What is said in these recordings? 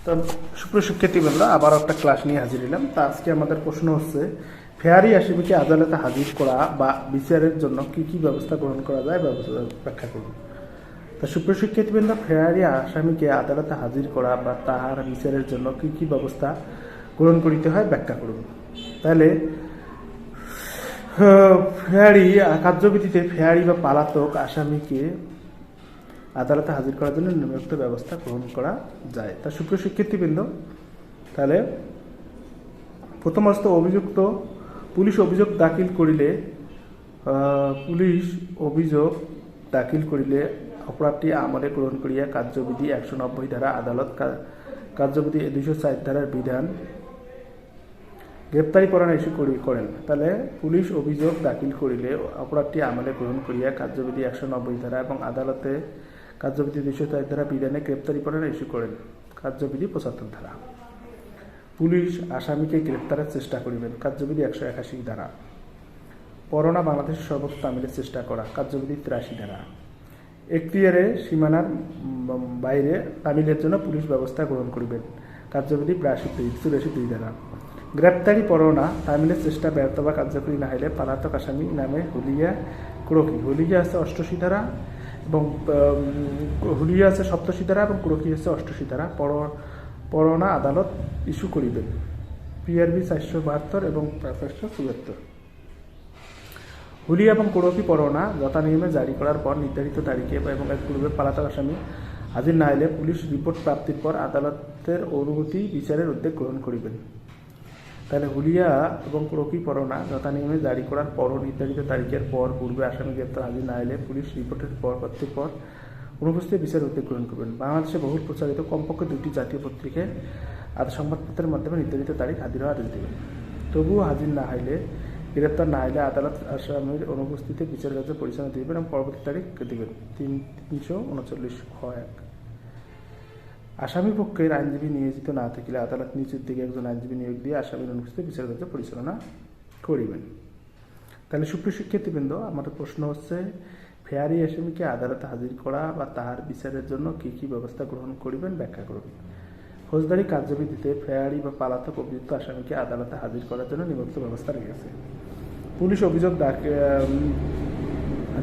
তো সুপ্রিয় শিক্ষার্থীবৃন্দ, আবার একটা ক্লাস নিয়ে হাজির হলাম। তা আজকে আমাদের প্রশ্ন হচ্ছে, ফেয়ারি আসামিকে আদালতে হাজির করা বা বিচারের জন্য কি কি ব্যবস্থা গ্রহণ করা যায় ব্যাখ্যা করুন। তা সুপ্রিয় শিক্ষার্থীবৃন্দ, ফেয়ারি আসামিকে আদালতে হাজির করা বা তাহার বিচারের জন্য কি কি ব্যবস্থা গ্রহণ করিতে হয় ব্যাখ্যা করুন। তাহলে ফেয়ারি কার্যবিধিতে ফেয়ারি বা পলাতক আসামিকে আদালতে হাজির করার জন্য নিম্নোক্ত ব্যবস্থা গ্রহণ করা যায়। তা সুপ্রিয় শিক্ষার্থীবৃন্দ, তাহলে প্রথম অবস্থা পুলিশ অভিযোগ দাখিল করিলে অপরাধটি আমলে গ্রহণ করিয়া কার্যবিধি 190 ধারা আদালত কার্যবিধি 204 ধারার বিধান গ্রেপ্তারি পরোয়ানা ইস্যু করেন। তাহলে পুলিশ অভিযোগ দাখিল করিলে অপরাধটি আমলে গ্রহণ করিয়া কার্যবিধি 190 ধারা এবং আদালতে কার্যবিধি 204 ধারা বিধানে গ্রেপ্তারি পরোয়ানা ইস্যু করেন। কার্যবিধি 75 ধারা। পুলিশ আসামিকে গ্রেপ্তারের চেষ্টা করিবেন। কার্যবিধি 181 ধারা। পরোয়ানা বাংলাদেশের সর্বত্র তামিলের চেষ্টা করা। কার্যবিধি 83 ধারা। এখতিয়ারে সীমানার বাইরে তামিলের জন্য পুলিশ ব্যবস্থা গ্রহণ করিবেন। কার্যবিধি 84 ধারা। গ্রেপ্তারি পরোয়ানা তামিলের চেষ্টা ব্যর্থ বা কার্যকরী না হইলে পলাতক আসামি নামে হুলিয়া কুরকি। হুলিয়া আছে 88 ধারা এবং হুলিয়া আছে 87 ধারা এবং কুরকি আছে 88 ধারা। পরোয়ানা আদালত ইস্যু করিবেন। PRB 472 এবং 474। হুলিয়া এবং কুরকি পরোয়ানা যথানিয়মে জারি করার পর নির্ধারিত তারিখে এবং এর পূর্বে পলাতক আসামি হাজির না হইলে পুলিশ রিপোর্ট প্রাপ্তির পর আদালতের অনুমতি বিচারের উদ্যোগ গ্রহণ করিবেন। তাহলে হুলিয়া এবং কুরকি পরোয়ানা যথানিয়মে জারি করার পর নির্ধারিত তারিখের পর পূর্বে আসামি গ্রেপ্তার হাজির না হলে পুলিশ রিপোর্টের প্রাপ্তির পর অনুপস্থিত বিচারের উদ্যোগ গ্রহণ করবেন। বাংলাদেশে বহুল প্রচারিত কমপক্ষে 2টি জাতীয় পত্রিকায় সংবাদপত্রের মাধ্যমে নির্ধারিত তারিখ হাজির হওয়ার আদেশ দেবেন। তবুও হাজির না হইলে গ্রেপ্তার না হলে আদালত আসামির অনুপস্থিতিতে বিচার কার্য পরিচালনা দিবেন এবং পরবর্তী তারিখ দেবেন। 339(1) আসামি পক্ষের আইনজীবী নিয়োজিত না থাকিলে আদালত নিজ উদ্যোগে একজন আইনজীবী নিয়োগ দিয়ে আসামির অনুপস্থিতিতে বিচার কার্য পরিচালনা করিবেন। তাহলে সুপ্রিয় শিক্ষার্থীবৃন্দ, আমাদের প্রশ্ন হচ্ছে, ফেয়ারি আসামিকে আদালতে হাজির করা বা তাহার বিচারের জন্য কি কি ব্যবস্থা গ্রহণ করিবেন ব্যাখ্যা করুন। ফৌজদারি কার্যবিধিতে ফেয়ারি বা পলাতক অভিযুক্ত আসামিকে আদালতে হাজির করার জন্য নিম্নোক্ত ব্যবস্থা রয়েছে। পুলিশ অভিযোগ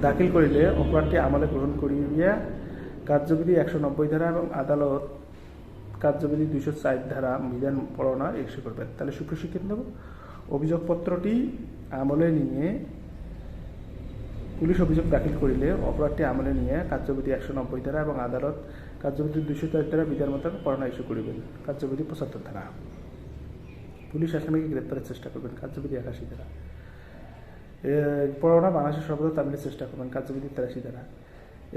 দাখিল করিলে অপরাধটি আমলে গ্রহণ করিয়া কার্যবিধি 190 ধারা এবং আদালত কার্যবিধি 204 ধারা বিধান পরোয়ানা ইস্যু করবেন। তাহলে সুপ্রিয় শিক্ষার্থী, অভিযোগপত্রটি আমলে নিয়ে পুলিশ অভিযোগ দাখিল করিলে অপরাধটি আমলে নিয়ে কার্যবিধি 190 ধারা এবং আদালত কার্যবিধি 204 ধারা বিধান মোতাবেক পরোয়ানা ইস্যু করিবেন। কার্যবিধি 75 ধারা। পুলিশ আসামিকে গ্রেপ্তারের চেষ্টা করবেন। কার্যবিধি 81 ধারা। পরোয়ানা বাংলাদেশের সর্বদা তামিলের চেষ্টা করবেন। কার্যবিধি 83 ধারা।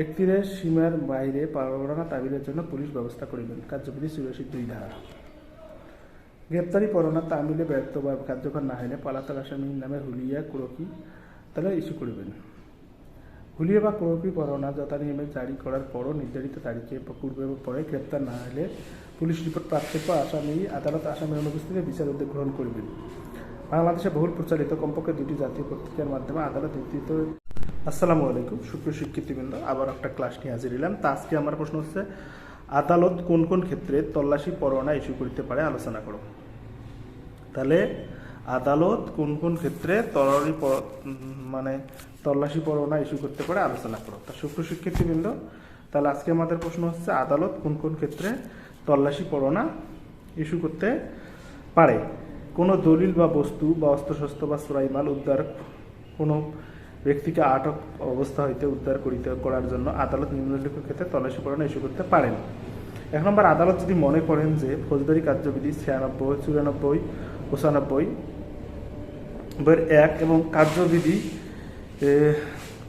এখতিয়ারের সীমার বাইরে পরোয়ানা তামিলের জন্য পুলিশ ব্যবস্থা করিবেন। কার্যবিধি 84 ধারা। গ্রেপ্তারি পরোয়ানা তামিলে ব্যর্থ বা কার্যকর না হলে পলাতক আসামির নামে হুলিয়া কুরকি তাহলে ইস্যু করিবেন। হুলিয়া বা কুরকি পরোয়ানা যথানিয়মে জারি করার পরও নির্ধারিত তারিখে পূর্বে এবং পরে গ্রেপ্তার না হলে পুলিশ রিপোর্ট প্রাপ্তির পর আদালত আসামির অনুপস্থিতিতে বিচার উদ্যোগ গ্রহণ করিবেন। বাংলাদেশে বহুল প্রচারিত কমপক্ষে 2টি জাতীয় পত্রিকার মাধ্যমে আদালত নির্ধারিত। আসসালামু আলাইকুম সুপ্রিয় শিক্ষার্থীবৃন্দ, আবার একটা ক্লাস নিয়ে হাজির হলাম। তা আজকে আমার প্রশ্ন হচ্ছে, আদালত কোন কোন ক্ষেত্রে তল্লাশি পরোয়ানা ইস্যু করতে পারে আলোচনা করো। তাহলে আদালত কোন কোন ক্ষেত্রে তল্লাশি পরোয়ানা ইস্যু করতে পারে আলোচনা করো। তা সুপ্রিয় শিক্ষার্থীবৃন্দ, তাহলে আজকে আমাদের প্রশ্ন হচ্ছে, আদালত কোন কোন ক্ষেত্রে তল্লাশি পরোয়ানা ইস্যু করতে পারে। কোনো দলিল বা বস্তু বা অস্ত্রশস্ত্র বা চোরাই মাল উদ্ধার, কোনো ব্যক্তিকে আটক অবস্থা হইতে উদ্ধার করার জন্য আদালত নিম্নলিখিত ক্ষেত্রে তল্লাশি পরোয়ানা ইস্যু করতে পারেন। 1 নম্বর, আদালত যদি মনে করেন যে ফৌজদারি কার্যবিধি 96, 94, 95 1 এবং কার্যবিধি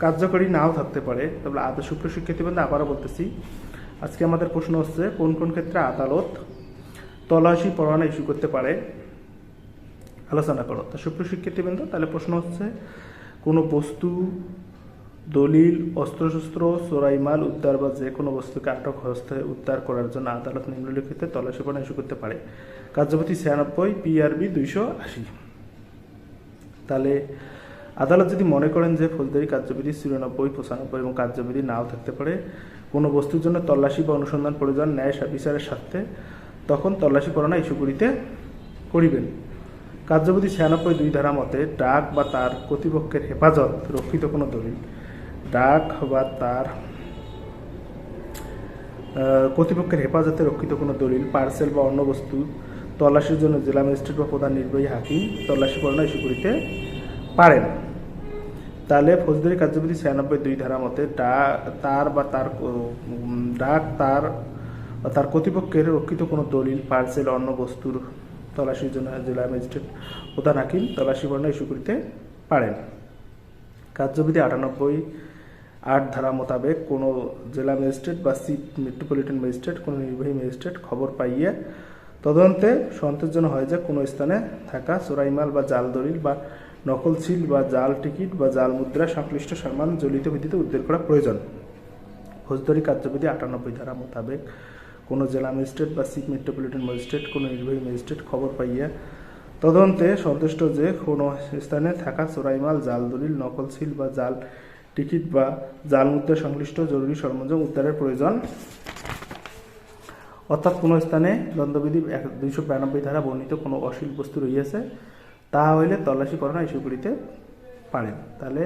কার্যকরী নাও থাকতে পারে। তবে সুপ্রিয় শিক্ষার্থীবৃন্দ, আবারও বলতেছি, আজকে আমাদের প্রশ্ন হচ্ছে, কোন কোন ক্ষেত্রে আদালত তল্লাশি পরোয়ানা ইস্যু করতে পারে আলোচনা করো। তা সুপ্রিয় শিক্ষার্থীবৃন্দ, তাহলে প্রশ্ন হচ্ছে, কোনো বস্তু, দলিল, অস্ত্রশস্ত্র, চোরাই মাল উদ্ধার বা যে কোনো বস্তুকে আটক হস্তে উদ্ধার করার জন্য আদালত নিম্নলিখিত তল্লাশি পরোয়ানা ইস্যু করতে পারে। কার্যবিধি 96, PRB 280। তাহলে আদালত যদি মনে করেন যে ফৌজদারি কার্যবিধি 94, 95 এবং কার্যবিধি নাও থাকতে পারে, কোনো বস্তুর জন্য তল্লাশি বা অনুসন্ধান প্রয়োজন ন্যায় বিচারের স্বার্থে, তখন তল্লাশি পরোয়ানা ইস্যু করিতে করিবেন। কার্যবিধি 96(2) ধারা মতে ডাক বা তার কর্তৃপক্ষের হেফাজত রক্ষিত কোনো দলিল, ডাক বা তার কর্তৃপক্ষের হেফাজতে রক্ষিত কোনো দলিল, পার্সেল বা অন্য বস্তু তল্লাশির জন্য জেলা ম্যাজিস্ট্রেট বা প্রধান নির্বাহী হাকিম তল্লাশি পরোয়ানা ইস্যু করিতে পারেন। তাহলে ফৌজদারি কার্যবিধি 96(2) ধারা মতে ডাক তার কর্তৃপক্ষের রক্ষিত কোনো দলিল, পার্সেল, অন্য বস্তুর তল্লাশির জন্য জেলা ম্যাজিস্ট্রেট প্রধান হাকিম তল্লাশি পরোয়ানা ইস্যু করিতে পারেন। কার্যবিধি 98(8) ধারা মোতাবেক কোনো জেলা ম্যাজিস্ট্রেট বা চিফ মেট্রোপলিটন ম্যাজিস্ট্রেট কোনো নির্বাহী ম্যাজিস্ট্রেট খবর পাইয়া তদন্তে সন্তোষজনক হয় যে কোনো স্থানে থাকা চোরাইমাল বা জাল দলিল বা নকল সিল বা জাল টিকিট বা জাল মুদ্রা সংশ্লিষ্ট সামান জলিত ভিত্তিতে উদ্ধার করা প্রয়োজন। ফৌজদারি কার্যবিধি 98 ধারা মোতাবেক কোনো জেলা ম্যাজিস্ট্রেট বা চিফ মেট্রোপলিটন ম্যাজিস্ট্রেট কোনো নির্বাহী ম্যাজিস্ট্রেট খবর পাইয়া তদন্তে সন্তুষ্ট যে কোনো স্থানে থাকা চোরাইমাল, জাল দলিল, নকল সিল বা জাল টিকিট বা জাল মুদ্রা সংশ্লিষ্ট জরুরি সরঞ্জাম উদ্ধারের প্রয়োজন, অর্থাৎ কোনো স্থানে দণ্ডবিধি 292 ধারা বর্ণিত কোনো অশ্লীল বস্তু রহিয়াছে তাহা হইলে তল্লাশি পরোয়ানা ইস্যু করিতে পারেন। তাহলে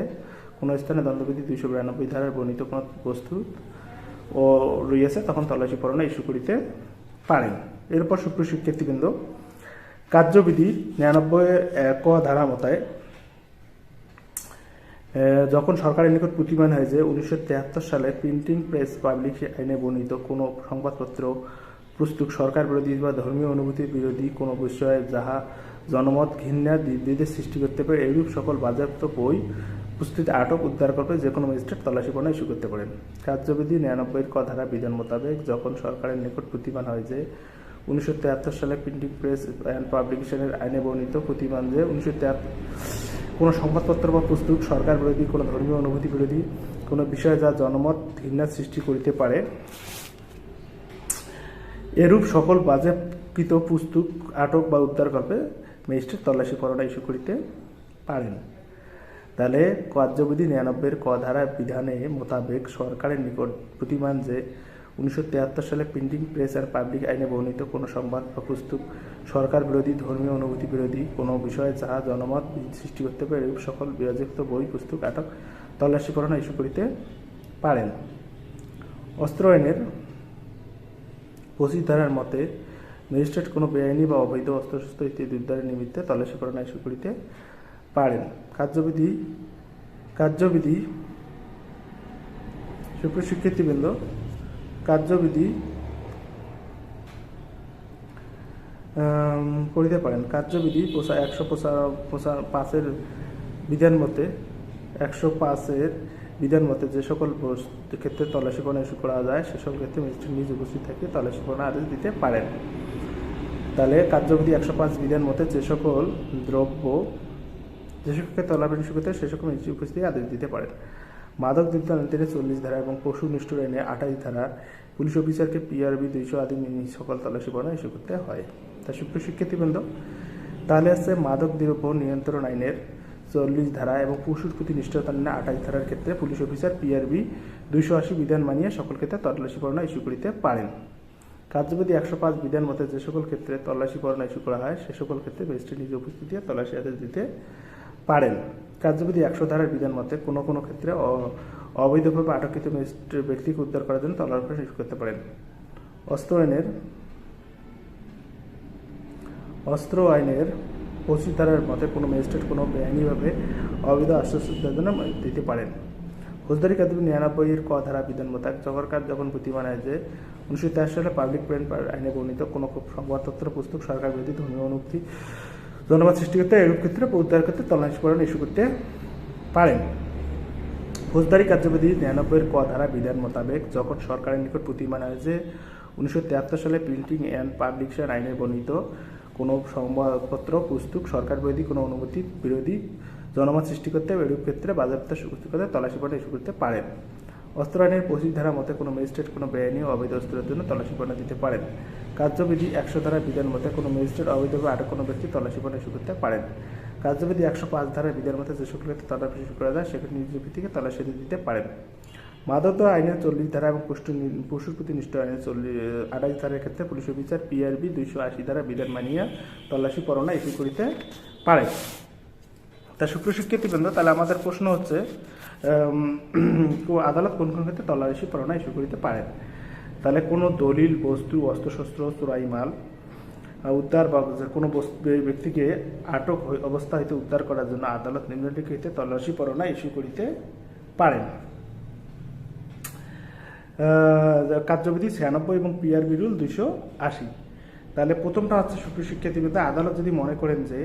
কোনো স্থানে দণ্ডবিধি 292 ধারার বর্ণিত কোনো বস্তু ও রয়েছে তখন তল্লাশি পরোয়ানা ইস্যু করিতে পারেন। এরপর সুপ্রিয় শিক্ষার্থীবৃন্দ, কার্যবিধি 99(1) ক ধারা মতায় যখন সরকারের নিকট প্রতিমান হয় যে 1973 সালে প্রিন্টিং প্রেস পাবলিক আইনে বর্ণিত কোনো সংবাদপত্র পুস্তক সরকার বিরোধী বা ধর্মীয় অনুভূতির বিরোধী কোনো বিষয়ে যাহা জনমত ঘৃণা বিদ্বেষের সৃষ্টি করতে পারে এইরূপ সকল বাজেয়াপ্ত বই পুস্তক আটক উদ্ধার করবে যে কোনো ম্যাজিস্ট্রেট তল্লাশি পরোয়ানা ইস্যু করতে পারেন। কার্যবিধি 99 ক ধারা বিধান মোতাবেক যখন সরকারের নিকট প্রতিমান হয় যে 1973 সালে প্রিন্টিং প্রেস অ্যান্ড পাবলিকেশনের আইনে বর্ণিত প্রতিমান যে 1973 কোনো সংবাদপত্র বা পুস্তক সরকার বিরোধী কোনো ধর্মীয় অনুভূতি বিরোধী কোনো বিষয় যা জনমত ঘৃণার সৃষ্টি করিতে পারে এরূপ সকল বাজেয়াপ্ত পুস্তক আটক বা উদ্ধার করবে ম্যাজিস্ট্রেট তল্লাশি পরোয়ানা ইস্যু করিতে পারেন। তাহলে কার্যবিধি 99 ক ধারা বিধানে মোতাবেক সরকারের নিকট প্রতিমান যে 1973 সালে প্রিন্টিং প্রেস আর পাবলিক আইনে বর্ণিত কোনো সংবাদ বা পুস্তক সরকার বিরোধী ধর্মীয় অনুভূতি বিরোধী কোনো বিষয়ে যাহা জনমত সৃষ্টি করতে পারে এরূপ সকল বাজেয়াপ্ত বই পুস্তক আটক তল্লাশি পরোয়ানা ইস্যু করিতে পারেন। অস্ত্র আইনের 25 ধারার মতে ম্যাজিস্ট্রেট কোনো বেআইনি বা অবৈধ অস্ত্রশস্ত্র ইত্যাদি উদ্ধারের নিমিত্তে তল্লাশি পরোয়ানা ইস্যু করিতে পারেন। কার্যবিধি সুপ্রিয় শিক্ষার্থীবৃন্দ, কার্যবিধি করিতে পারেন। কার্যবিধি 105-এর বিধান মতে 105-এর বিধান মতে যে সকল ক্ষেত্রে তল্লাশি পরোয়ানা ইস্যু করা যায় সে সকল ক্ষেত্রে ম্যাজিস্ট্রেট নিজ উপস্থিত থেকে তল্লাশি পরোয়ানা আদেশ দিতে পারেন। তাহলে কার্যবিধি 105 বিধান মতে যে সকল দ্রব্য যে সকলকে তল্লাশি ইস্যু করতে সে সকল ম্যাজিস্ট্রেট উপস্থিত আদেশ দিতে পারেন। মাদক দ্রব্য আইনের 40 ধারা এবং পশু নিষ্ঠুর আইনে 28 ধারা পুলিশ অফিসারকে PRB 200 আদি সকল তল্লাশি পরোয়ানা ইস্যু করতে হয়। তা সুপ্রিয় শিক্ষার্থীবৃন্দ, তাহলে আছে মাদক দ্রব্য নিয়ন্ত্রণ আইনের 40 ধারা এবং পশুর প্রতি নিষ্ঠুরতা আইনে 28 ধারার ক্ষেত্রে পুলিশ অফিসার PRB 280 বিধান মানিয়ে সকল ক্ষেত্রে তল্লাশি পরোয়ানা ইস্যু করিতে পারেন। কার্যবিধি 105 বিধান মতে যে সকল ক্ষেত্রে তল্লাশি পরোয়ানা ইস্যু করা হয় সে সকল ক্ষেত্রে ম্যাজিস্ট্রেট নিজ উপস্থিতি তল্লাশি আদেশ দিতে পারেন। কার্যবিধি 100 ধারার বিধান মতে কোনো ক্ষেত্রে অবৈধভাবে আটককৃত ব্যক্তিকে উদ্ধার করার জন্য তল্লাশি পরোয়ানা ইস্যু করতে পারেন। অস্ত্র আইনের 25 ধারার মতে কোনো ম্যাজিস্ট্রেট কোনো বেআইনিভাবে অবৈধ অস্ত্রশস্ত্রের জন্য দিতে পারেন। ফৌজদারি কার্যবিধি 99 ক ধারা বিধান মোতাবেক সরকার যখন প্রতিমান হয় যে 1983 সালে পাবলিক প্রেস আইনে বর্ণিত কোনো সংবাদপত্র পুস্তক সরকার বিরোধী ধর্মীয় অনুভূতি জনমত সৃষ্টি করতে এরূপ ক্ষেত্রে উদ্ধার করতে তল্লাশি পরোয়ানা ইস্যু করতে পারেন। ফৌজদারি কার্যবিধি 99 ক ধারা বিধান মোতাবেক যখন সরকারের নিকট প্রতিমান হয় যে 1973 সালে প্রিন্টিং অ্যান্ড পাবলিকেশন আইনে বর্ণিত কোনো সংবাদপত্র পুস্তক সরকার বিরোধী কোনো অনুভূতি বিরোধী জনমত সৃষ্টি করতে এরূপ ক্ষেত্রে বাজেয়াপ্ত করতে তল্লাশি পরোয়ানা ইস্যু করতে পারেন। অস্ত্র আইনের 25 ধারা মতে কোনো ম্যাজিস্ট্রেট কোনো বেআইনি ও অবৈধ অস্ত্রের জন্য তল্লাশি পরোয়ানা দিতে পারেন। কার্যবিধি 100 ধারার বিধান মতে কোনো ম্যাজিস্ট্রেট অবৈধভাবে আটক কোনো ব্যক্তি তল্লাশি পরোয়ানা ইস্যু করতে পারেন। কার্যবিধি 105 ধারার বিধান মতে যে সকল ক্ষেত্রে তল্লাশি ইস্যু করা যায় সেক্ষেত্রে নিজ ভিত্তিকে তল্লাশি দিতে পারেন। মাদক আইনের 40 ধারা এবং পশুর প্রতি নিষ্ঠ আইনের 28 ধারার ক্ষেত্রে পুলিশ অফিসার PRB 280 ধারা বিধান মানিয়া তল্লাশি পরোয়ানা ইস্যু করিতে পারে। তা সুপ্রিয় শিক্ষার্থীবৃন্দ, তাহলে আমাদের প্রশ্ন হচ্ছে আদালত কোন কোন ক্ষেত্রে তল্লাশি পরোয়ানা ইস্যু করিতে পারেন। তাহলে কোনো দলিল, বস্তু, অস্ত্রশস্ত্র, চোরাই মাল উদ্ধার বা কোনো ব্যক্তিকে আটক অবস্থা হইতে উদ্ধার করার জন্য আদালত নিম্নলিখিত তল্লাশি পরোয়ানা ইস্যু করিতে পারেন। কার্যবিধি 96 এবং PRB রুল 280। তাহলে প্রথমটা হচ্ছে সুপ্রিয় শিক্ষার্থীবৃন্দ, আদালত যদি মনে করেন যে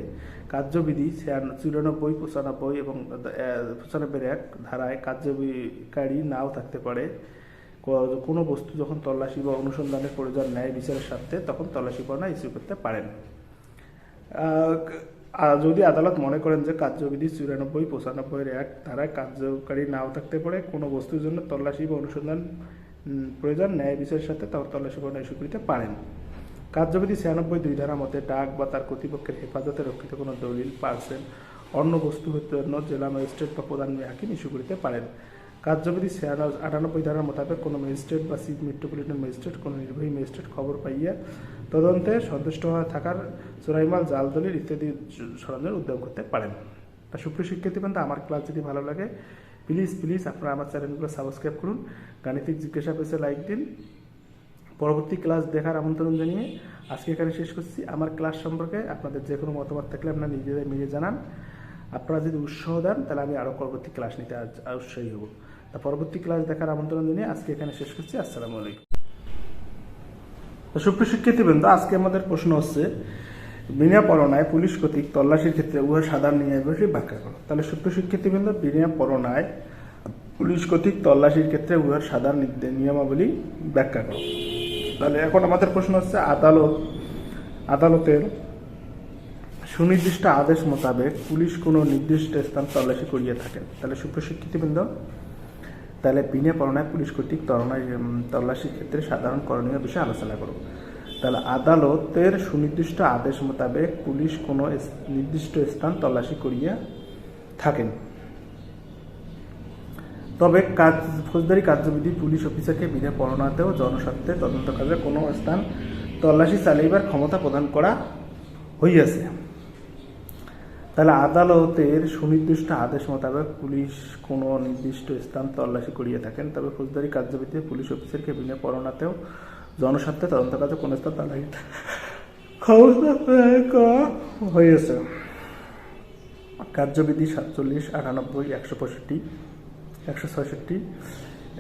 কার্যবিধি 94, 95 এবং 95 ধারায় কার্যকারী নাও থাকতে পারে, কোনো বস্তু যখন তল্লাশি বা অনুসন্ধানের প্রয়োজন ন্যায় বিচারের স্বার্থে তখন তল্লাশি পরোয়ানা ইস্যু করতে পারেন। যদি আদালত মনে করেন যে কার্যবিধি 94, 95 ধারায় কার্যকারী নাও থাকতে পারে, কোনো বস্তুর জন্য তল্লাশি বা অনুসন্ধান প্রয়োজন ন্যায় বিচারের সাথে তখন তল্লাশি পরোয়ানা ইস্যু করতে পারেন। কার্যবিধি 96 2 ধারা মতে ডাক বা তার কর্তৃপক্ষের হেফাজতে রক্ষিত কোনো দলিল, পার্সেল, অন্য বস্তু হইতে জেলা ম্যাজিস্ট্রেট বা প্রধান হাকিম ইস্যু করিতে পারেন। কার্যবিধি 98 ধারার মোতাবেক কোনো ম্যাজিস্ট্রেট বা চিফ মেট্রোপলিটন ম্যাজিস্ট্রেট কোনো নির্বাহী ম্যাজিস্ট্রেট খবর পাইয়া তদন্তে সন্তুষ্ট হয়ে থাকার চোরাইমাল, জাল দলিল ইত্যাদি সরঞ্জাম উদ্যোগ করতে পারেন। তা সুপ্রিয় শিক্ষার্থীবৃন্দ, আমার ক্লাস যদি ভালো লাগে প্লিজ আপনারা আমার চ্যানেলগুলো সাবস্ক্রাইব করুন, গাণিতিক জিজ্ঞাসা পেজে লাইক দিন। পরবর্তী ক্লাস দেখার আমন্ত্রণ জানিয়ে আজকে এখানে শেষ করছি। আমার ক্লাস সম্পর্কে আপনাদের যে কোনো মতামত থাকলে আপনারা নিজে জানান। আপনারা যদি উৎসাহ দেন তাহলে আমি আরও পরবর্তী ক্লাস নিতে উৎসাহী হব। তা পরবর্তী ক্লাস দেখার আমন্ত্রণ জানিয়ে আজকে এখানে শেষ করছি। আসসালামু আলাইকুম। সুপ্রিয় শিক্ষার্থীবৃন্দ, আজকে আমাদের প্রশ্ন হচ্ছে বিনা পরোয়ানায় পুলিশ কর্তৃক তল্লাশির ক্ষেত্রে উহার সাধারণ নিয়মাবলী ব্যাখ্যা করো। তাহলে সুপ্রিয় শিক্ষার্থীবৃন্দ, বিনা পরোয়ানায় পুলিশ কর্তৃক তল্লাশির ক্ষেত্রে উহার সাধারণ নিয়মাবলী ব্যাখ্যা করো। তাহলে এখন আমাদের প্রশ্ন হচ্ছে আদালতের সুনির্দিষ্ট আদেশ মোতাবেক পুলিশ কোনো নির্দিষ্ট স্থান তল্লাশি করিয়ে থাকেন। তাহলে সুপ্রিয় শিক্ষার্থীবৃন্দ, তাহলে বিনা পরোয়ানায় পুলিশ কর্তৃক তল্লাশির ক্ষেত্রে সাধারণ করণীয় বিষয়ে আলোচনা করব। তাহলে আদালতের সুনির্দিষ্ট আদেশ মোতাবেক পুলিশ কোনো নির্দিষ্ট স্থান তল্লাশি করিয়া থাকেন। তবে ফৌজদারি কার্যবিধি পুলিশ অফিসারকে বিনা পরোয়ানাতেও জনস্বার্থে তদন্ত কাজে কোনো স্থান তল্লাশি চালাইবার ক্ষমতা প্রদান করা হইয়াছে। তাহলে আদালতের সুনির্দিষ্ট আদেশ মোতাবেক পুলিশ কোনো নির্দিষ্ট স্থান তল্লাশি করিয়া থাকেন। তবে ফৌজদারি কার্যবিধিতে পুলিশ অফিসারকে বিনা পরোয়ানাতেও জনস্বার্থে তদন্ত কাজে কোনো স্থান তল্লাশি ক্ষমতা প্রদান করা হইয়াছে। কার্যবিধি 47, 98, 165, 166,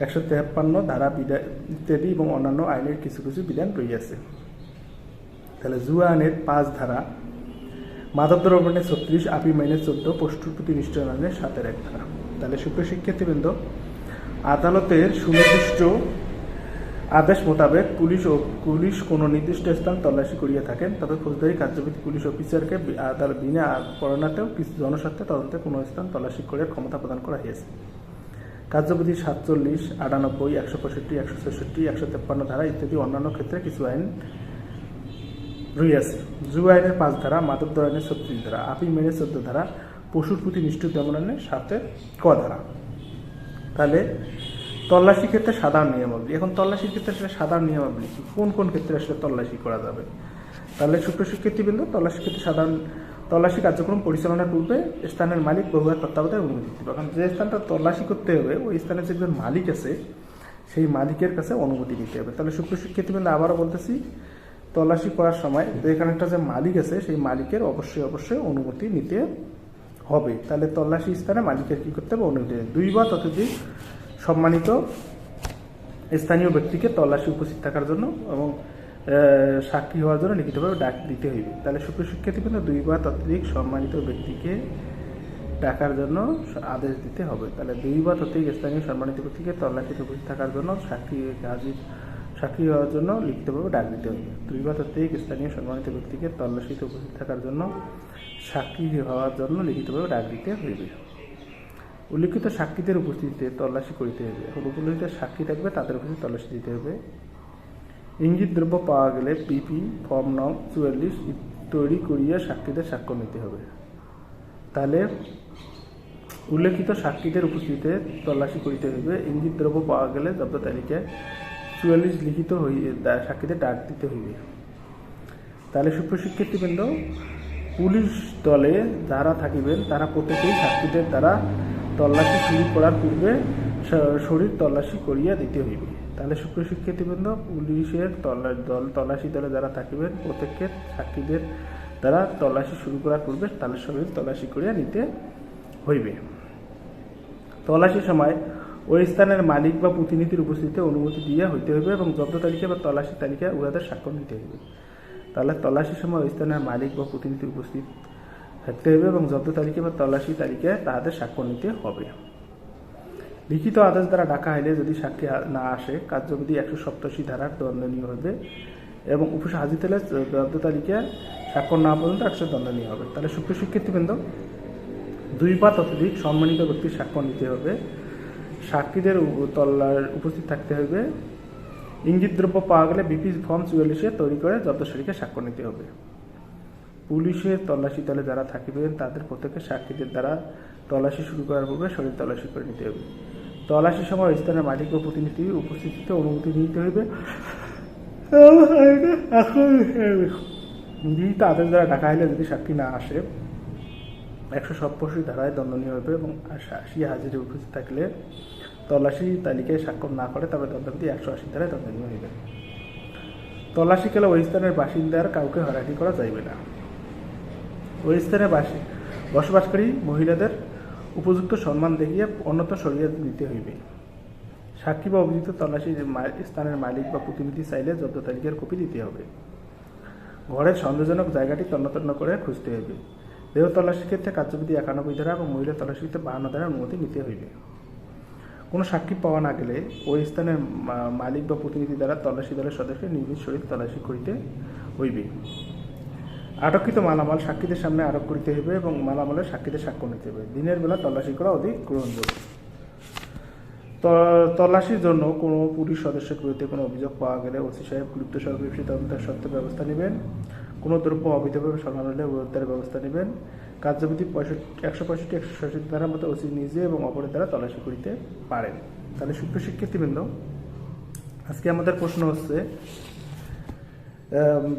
153 ধারা বিধান ইত্যাদি এবং অন্যান্য আইনের কিছু বিধান রইয়াছে। তাহলে জুয়া আইনের 5 ধারা, মাদক দ্রব্য আইনের 36, আপিম আইনের 14, পশুর প্রতি নিষ্ঠুর আইনের 7-1 ধারা। তাহলে সুপ্রিয় শিক্ষার্থীবৃন্দ, আদালতের সুনির্দিষ্ট আদেশ মোতাবেক পুলিশ কোনো নির্দিষ্ট স্থান তল্লাশি করিয়া থাকেন। তবে ফৌজদারি কার্যবিধি পুলিশ অফিসারকে বিনা পরোয়ানাতেও জনস্বার্থে তদন্তে কোনো স্থান তল্লাশি করার ক্ষমতা প্রদান করা হয়েছে। কার্যবিধি 47, 98, 165, 166, 153 ধারা ইত্যাদি অন্যান্য ক্ষেত্রে কিছু আইন রইয়াছে। জুয়া আইনের 5 ধারা, মাদক দ্রব্য আইনের 36 ধারা, আপিম আইনের 14 ধারা, পশুর প্রতি নিষ্ঠুর দমন আইনের 7-ক ধারা। তাহলে তল্লাশি ক্ষেত্রে সাধারণ নিয়মাবলী। এখন তল্লাশির ক্ষেত্রে আসলে সাধারণ নিয়মাবলী কোন কোন ক্ষেত্রে আসলে তল্লাশি করা যাবে। তাহলে সুপ্রিয় শিক্ষার্থীবৃন্দ, তল্লাশি ক্ষেত্রে সাধারণ তল্লাশি কার্যক্রম পরিচালনার পূর্বে স্থানের মালিক বহুবার তত্ত্বাবধানে অনুমতি দিতে হবে। এখন যে স্থানটা তল্লাশি করতে হবে ওই স্থানের যে একজন মালিক আছে সেই মালিকের কাছে অনুমতি নিতে হবে। তাহলে সুপ্রিয় শিক্ষার্থীবৃন্দ, আবারও বলতেছি, তল্লাশি করার সময় এখানে একটা যে মালিক আছে সেই মালিকের অবশ্যই অনুমতি নিতে হবে। তাহলে তল্লাশি স্থানে মালিকের কি করতে হবে? অনুমতি। 2 বা ততোধিক সম্মানিত স্থানীয় ব্যক্তিকে তল্লাশি উপস্থিত থাকার জন্য এবং সাক্ষী হওয়ার জন্য লিখিতভাবে ডাক দিতে হইবে। তাহলে সুপ্রিয় শিক্ষার্থীবৃন্দ, 2 বা ততোধিক সম্মানিত ব্যক্তিকে ডাকার জন্য আদেশ দিতে হবে। তাহলে 2 বা ততোধিক স্থানীয় সম্মানিত ব্যক্তিকে তল্লাশিতে উপস্থিত থাকার জন্য সাক্ষী হওয়ার জন্য লিখিতভাবে ডাক দিতে হবে। 2 বা ততোধিক স্থানীয় সম্মানিত ব্যক্তিকে তল্লাশিতে উপস্থিত থাকার জন্য সাক্ষী হওয়ার জন্য লিখিতভাবে ডাক দিতে হইবে। উল্লিখিত সাক্ষীদের উপস্থিতিতে তল্লাশি করিতে হবে। এখন উল্লিখিত সাক্ষী থাকবে তাদের উপস্থিত তল্লাশি দিতে হবে। ইঙ্গিত দ্রব্য পাওয়া গেলে পিপি ফর্ম নং 44 তৈরি করিয়া সাক্ষীদের স্বাক্ষর নিতে হবে। তাহলে উল্লেখিত সাক্ষীদের উপস্থিতিতে তল্লাশি করিতে হইবে। ইঙ্গিত দ্রব্য পাওয়া গেলে জব্দ তালিকায় 44 লিখিত সাক্ষীদের ডাক দিতে হইবে। তাহলে সুপ্রশিক্ষার্থীবৃন্দ, পুলিশ দলে যারা থাকিবেন তারা প্রত্যেকেই সাক্ষীদের দ্বারা তল্লাশি শুরু করার পূর্বে শরীর তল্লাশি করিয়া দিতে হইবে। তাহলে সুপ্রশিক্ষার্থীবৃন্দ, পুলিশের তল্লাশি দলে যারা থাকিবেন প্রত্যেকের সাক্ষীদের দ্বারা তল্লাশি শুরু করার পূর্বে তাহলে শরীর তল্লাশি করিয়া নিতে হইবে। তল্লাশির সময় ওই স্থানের মালিক বা প্রতিনিধির উপস্থিতিতে অনুমতি দিয়ে হইতে হইবে এবং জব্দ তালিকা বা তল্লাশি তালিকায় উহাদের স্বাক্ষর নিতে হইবে। তাহলে তল্লাশির সময় ওই স্থানের মালিক বা প্রতিনিধি উপস্থিত থাকতে হবে এবং জব্দ তালিকা বা তল্লাশি তালিকায় তাহাদের স্বাক্ষর নিতে হবে। লিখিত আদেশ দ্বারা ডাকা হইলে যদি সাক্ষী না আসে কার্যবিধি 187 ধারার দণ্ডনীয় হইবে এবং উপসে হাজির হলে জব্দ তালিকায় স্বাক্ষর না পর্যন্ত 100 দণ্ডনীয় হবে। তাহলে সুপ্রশিক্ষার্থীবৃন্দ, 2 বা ততোধিক সম্মানিত ব্যক্তির স্বাক্ষর নিতে হবে, সাক্ষীদের উপস্থিত থাকতে হবে, ইঙ্গিত দ্রব্য পাওয়া গেলে বিপি ফর্ম 44 তৈরি করে জব্দ তালিকায় স্বাক্ষর নিতে হবে। পুলিশের তল্লাশি দলে যারা থাকিবেন তাদের প্রত্যেকের সাক্ষীদের দ্বারা তল্লাশি শুরু করার পূর্বে শরীর তল্লাশি করে নিতে হবে। তল্লাশির সময় স্থানের মালিক ও প্রতিনিধির উপস্থিতিতে অনুমতি নিতে হইবে। লিখিত আদেশ দ্বারা ডাকা হইলে যদি সাক্ষী না আসে 187 ধারায় দণ্ডনীয় হইবে এবং সাক্ষী হাজিরে উপস্থিত থাকলে তল্লাশি তালিকায় স্বাক্ষর না করে তবে দণ্ডবিধি 180 ধারায় দণ্ডনীয় হইবে। তল্লাশি কালে ওই স্থানের বাসিন্দার কাউকে হয়রানি করা যাইবে না। ওই স্থানে বসবাসকারী মহিলাদের উপযুক্ত সম্মান দেখিয়ে অন্যত্র সরিয়ে দিতে হইবে। সাক্ষী বা অভিযুক্ত তল্লাশি স্থানের মালিক বা প্রতিনিধি চাইলে জব্দ তালিকার কপি দিতে হবে। ঘরের সন্দেহজনক জায়গাটি তন্ন করে খুঁজতে হইবে। দেহ তল্লাশির ক্ষেত্রে কার্যবিধি 91 ধারা এবং মহিলা তল্লাশির ক্ষেত্রে 52 ধারার অনুমতি নিতে হইবে। কোনো সাক্ষী পাওয়া না গেলে ওই স্থানের মালিক বা প্রতিনিধি দ্বারা তল্লাশি দলের সদস্যের নিজ শরীর তল্লাশি করিতে হইবে। আটককৃত মালামাল সাক্ষীদের সামনে আরোপ করিতে হইবে এবং মালামালের সাক্ষীদের স্বাক্ষর নিতে হবে। দিনের বেলা তল্লাশি করা অধিক গ্রহণযোগ্য। তল্লাশির জন্য কোনো পুলিশ সদস্যের বিরুদ্ধে কোনো অভিযোগ পাওয়া গেলে ওসি সাহেব গুরুত্ব সহকারে তদন্তের সত্ত্বে ব্যবস্থা নেবেন। কোনো দ্রব্য অবৈধভাবে সরানো হলে উদ্ধারের ব্যবস্থা নেবেন। কার্যবিধি 165-166 ধারার মতো ওসি নিজে এবং অপরের দ্বারা তল্লাশি করিতে পারেন। তাহলে সুপ্রশিক্ষার্থীবৃন্দ, আজকে আমাদের প্রশ্ন হচ্ছে